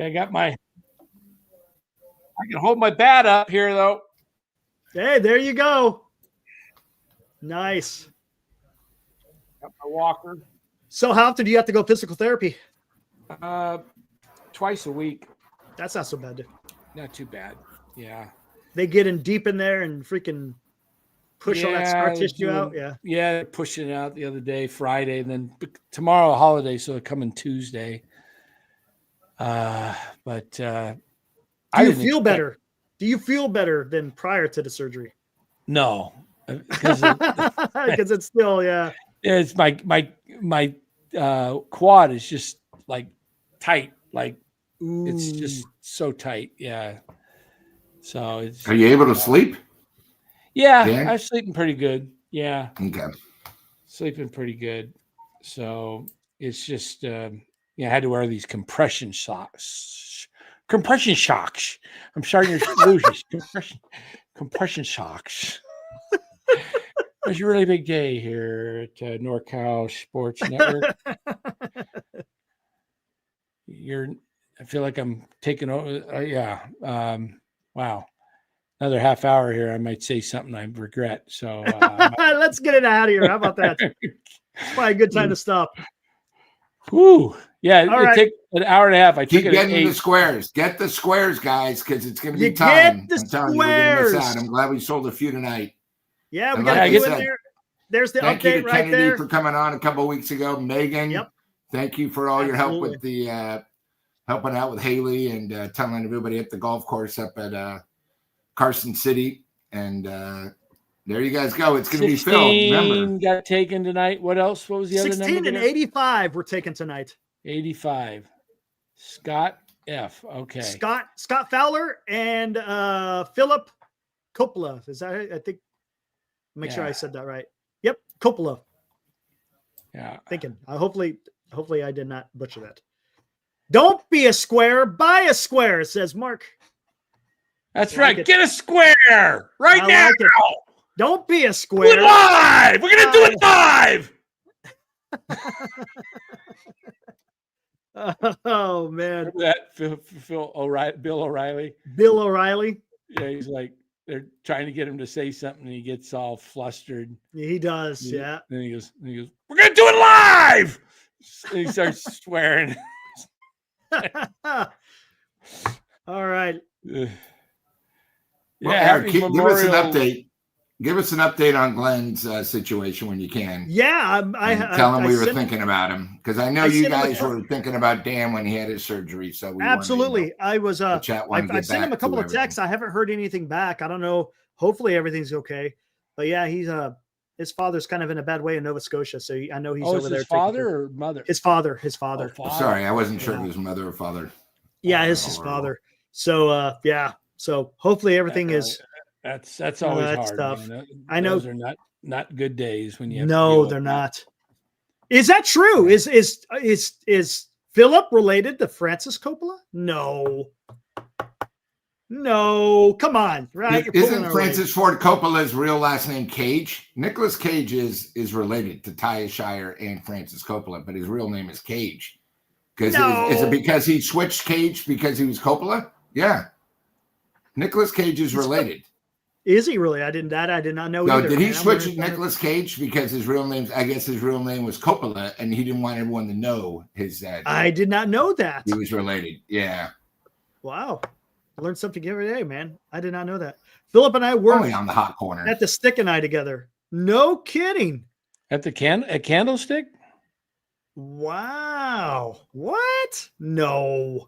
got I can hold my bat up here though. Hey, there you go. Nice. Got my walker. So how often do you have to go physical therapy? Twice a week. That's not so bad. Not too bad. Yeah. They get in deep in there and freaking push all that scar tissue out. Yeah. Yeah, they're pushing it out the other day, Friday, and then tomorrow a holiday, so they're coming Tuesday. But do you feel better? Do you feel better than prior to the surgery? No, because it's still it's my quad is just like tight, like it's just so tight. Yeah. So it's. Are you able to sleep? Yeah, I'm sleeping pretty good. Yeah. Okay. Sleeping pretty good. So it's just I had to wear these compression socks. I'm starting to lose compression socks. It's a really big day here at NorCal Sports Network. I feel like I'm taking over. Wow. Another half hour here, I might say something I regret. So let's get it out of here. How about that? It's probably a good time to stop. Whew. Yeah, it took an hour and a half. Keep getting the squares. Get the squares, guys, because it's going to be time. Get the squares. I'm glad we sold a few tonight. Yeah, we got to get in there. There's the thank update you to right Kennedy there. for coming on a couple of weeks ago. Megan, thank you for all your help with the helping out with Haley and telling everybody at the golf course up at Carson City. And There you guys go. It's going to be filled. Remember, got taken tonight. What else? What was the other number? 16 and 85 were taken tonight. 85. Scott F. Okay. Scott Fowler and Philip Coppola. Is that right? I think. Make sure I said that right. Yep, Coppola. Yeah. Thinking. Hopefully I did not butcher that. Don't be a square, buy a square, says Mark. That's right. Get a square right now. Like don't be a square. Do it live. We're gonna do it live. Oh man. Remember that Bill O'Reilly. Bill O'Reilly. Yeah, he's like they're trying to get him to say something, and he gets all flustered. He does, yeah. And he goes, "We're gonna do it live." And he starts swearing. All right. Well, Eric, give us an update. Give us an update on Glenn's situation when you can. Yeah, tell him we were thinking about him, because I know you guys were thinking about Dan when he had his surgery. So we absolutely, I was. I sent him a couple of texts. I haven't heard anything back. I don't know. Hopefully everything's okay. But yeah, he's his father's kind of in a bad way in Nova Scotia, so I know he's over there. His father or mother? His father. Oh, father. Sorry, I wasn't sure if it was mother or father. Yeah, it's his father. So yeah. So hopefully everything is. That's always hard. Tough. I know those are not good days when you have no, they're not. Is that true? Is Philip related to Francis Coppola? No, come on, right? Isn't Francis Ford Coppola's real last name Cage? Nicolas Cage is related to Talia Shire and Francis Coppola, but his real name is Cage. Because is it because he switched Cage because he was Coppola? Yeah, Nicolas Cage is related. Is he really? I did not know. No, either, did he switch Nicolas Cage because his real name? I guess his real name was Coppola, and he didn't want everyone to know his. I did not know that he was related. Yeah. Wow, I learned something every day, man. I did not know that. Philip and I worked only on the hot corner at the Stick and I together. No kidding. At the Candlestick. Wow. What? No.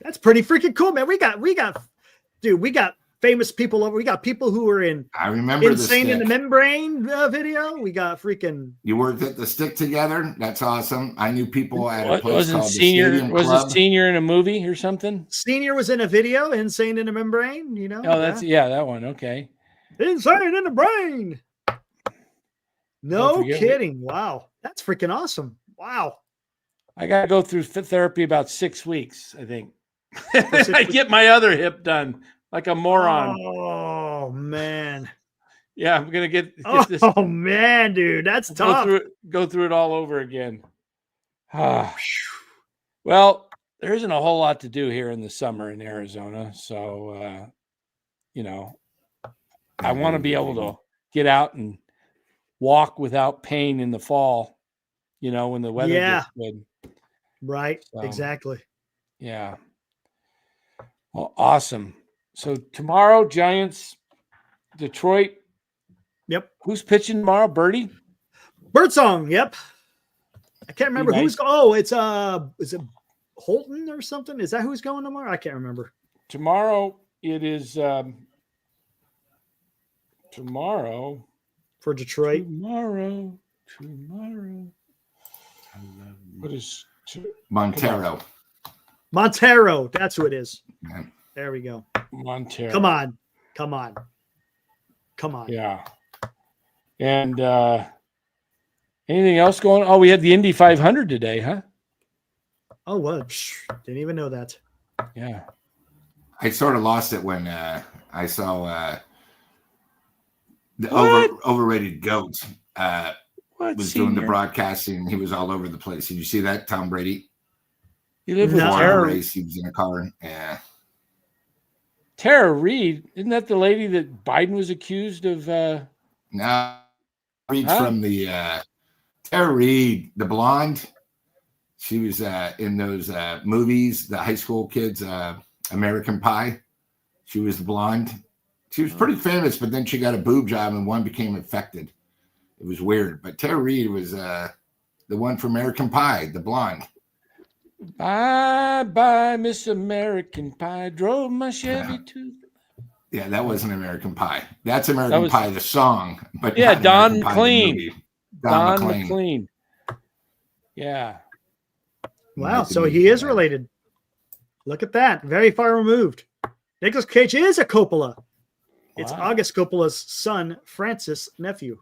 That's pretty freaking cool, man. We got famous people over. We got people who were in. I remember Insane in the Membrane video. We got freaking. You worked at the Stick together. That's awesome. I knew people at a place wasn't called Senior. the Stadium Was Club. it Senior in a movie or something? Senior was in a video. Insane in the Membrane. You know. Oh, that one. Okay. Insane in the Brain. No kidding. Wow, that's freaking awesome. Wow. I got to go through therapy about 6 weeks, I think. I get my other hip done like a moron. Oh man. Yeah, I'm gonna get this. Oh man, dude, that's tough. Go through it all over again. Well, there isn't a whole lot to do here in the summer in Arizona, so I want to be able to get out and walk without pain in the fall. When the weather gets good. Right. So, exactly. Yeah. Well, awesome. So tomorrow, Giants, Detroit. Yep. Who's pitching tomorrow? Birdie? Birdsong. Yep. I can't remember who's going. Oh, it's is it Holton or something? Is that who's going tomorrow? I can't remember. Tomorrow it is tomorrow for Detroit. Tomorrow. What is Montero? Montero. That's who it is. Yeah. There we go. Montero. Come on. Yeah. And anything else going on? Oh, we had the Indy 500 today, huh? Oh, what? Didn't even know that. Yeah. I sort of lost it when I saw the overrated GOAT was doing the broadcasting. He was all over the place. Did you see that, Tom Brady? He lived with Tara. Race. He was in a car. Yeah. Tara Reid, isn't that the lady that Biden was accused of? No, Reid's from the Tara Reid, the blonde. She was in those movies, the high school kids, American Pie. She was the blonde. She was pretty famous, but then she got a boob job and one became infected. It was weird. But Tara Reid was the one from American Pie, the blonde. Bye, Miss American Pie. Drove my Chevy to. Yeah, that wasn't American Pie. That's American Pie, the song. But yeah, not Don American Pie, the McLean. movie. Don McLean. Yeah. Wow. So he is related. Look at that. Very far removed. Nicolas Cage is a Coppola. It's August Coppola's son, Francis' nephew.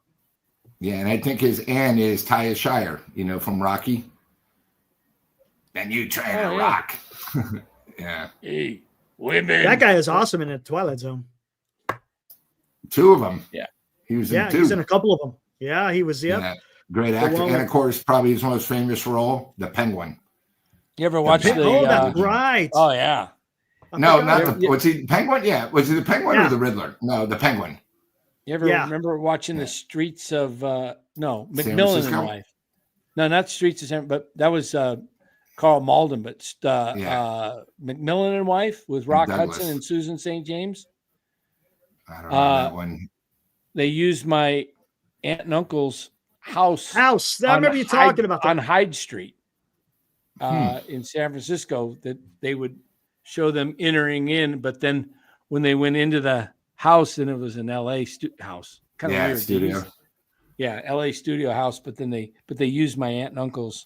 Yeah, and I think his aunt is Taya Shire, from Rocky. And you trying to rock. Yeah. Hey, women. That guy is awesome in the Twilight Zone. 2 of them. Yeah. He was in 2. He's in a couple of them. Yeah, he was. Yep. Yeah. Great actor. And of course, probably his most famous role, the Penguin. You ever watch the? Oh, that's right. Oh yeah. No, not the. Was he Penguin? Yeah. Was he the Penguin or the Riddler? No, the Penguin. You ever remember watching the Streets of? No, McMillan and Wife. No, not Streets of San, but that was Carl Malden. But McMillan and Wife with Rock Hudson and Susan St. James. I don't know that one. They used my aunt and uncle's house. I remember you talking about that. On Hyde Street in San Francisco, that they would show them entering in, but then when they went into the house, then it was an LA house. Kind of weird. Studio. Yeah, LA studio house, but they used my aunt and uncle's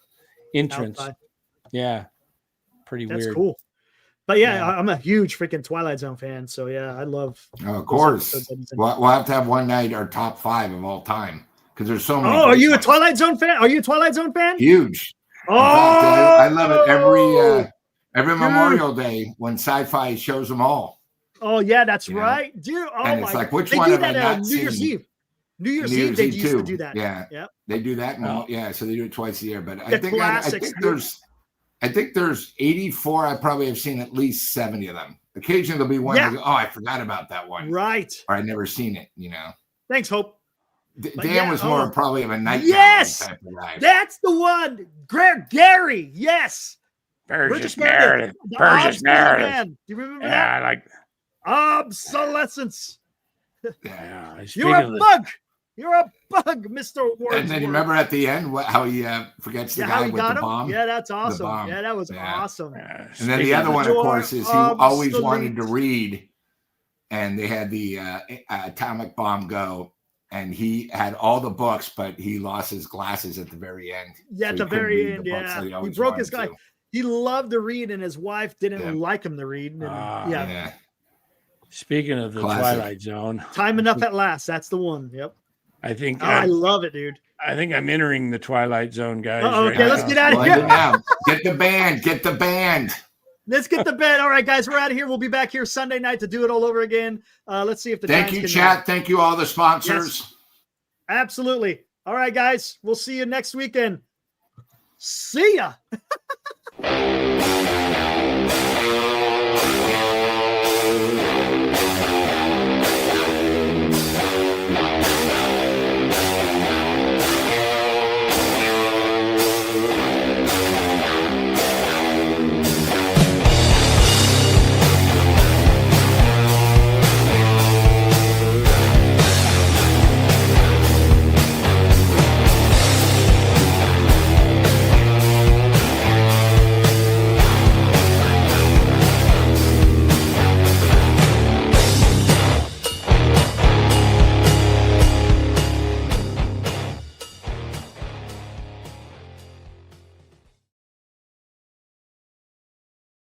entrance. Outside. Yeah. Pretty weird. That's cool. But I'm a huge freaking Twilight Zone fan. So I love. Oh, of course. We'll have to have one night our top 5 of all time because there's so many. Oh, are you a Twilight Zone fan? Are you a Twilight Zone fan? Huge. Oh, I love it every Memorial Day when Sci-Fi shows them all. Oh yeah, that's right, dude. Oh and it's like, which one have I not seen? New Year's Eve. New Year's Eve they used to do that. Yeah, yep. They do that. So they do it twice a year. But I think there's 84. I probably have seen at least 70 of them. Occasionally there'll be one. Yeah. Go, I forgot about that one. Right. Or I never seen it. Thanks, Hope. Dan was more probably of a night. Yes, type of guy. That's the one. Gary. Yes. Burgess Meredith. Burgess Meredith. Man. Do you remember that? I like Obsolescence. Yeah. You're a bug. You're a bug, Mr. Wordsworth. And then you remember at the end how he forgets the guy with the bomb? Yeah, that's awesome. Yeah, that was awesome. And then the other one, of course, is he always wanted to read, and they had the atomic bomb go, and he had all the books, but he lost his glasses at the very end. Yeah, at the very end, he broke his glass. He loved to read, and his wife didn't like him to read. And, Speaking of the Twilight Zone, Time Enough at Last. That's the one. Yep. I think I love it, dude. I think I'm entering the Twilight Zone, guys. Okay, let's get out of here. Get the band. Let's get the band. All right, guys, we're out of here. We'll be back here Sunday night to do it all over again. Let's see if the Thank you, chat. Thank you, all the sponsors. Yes. Absolutely. All right, guys, we'll see you next weekend. See ya.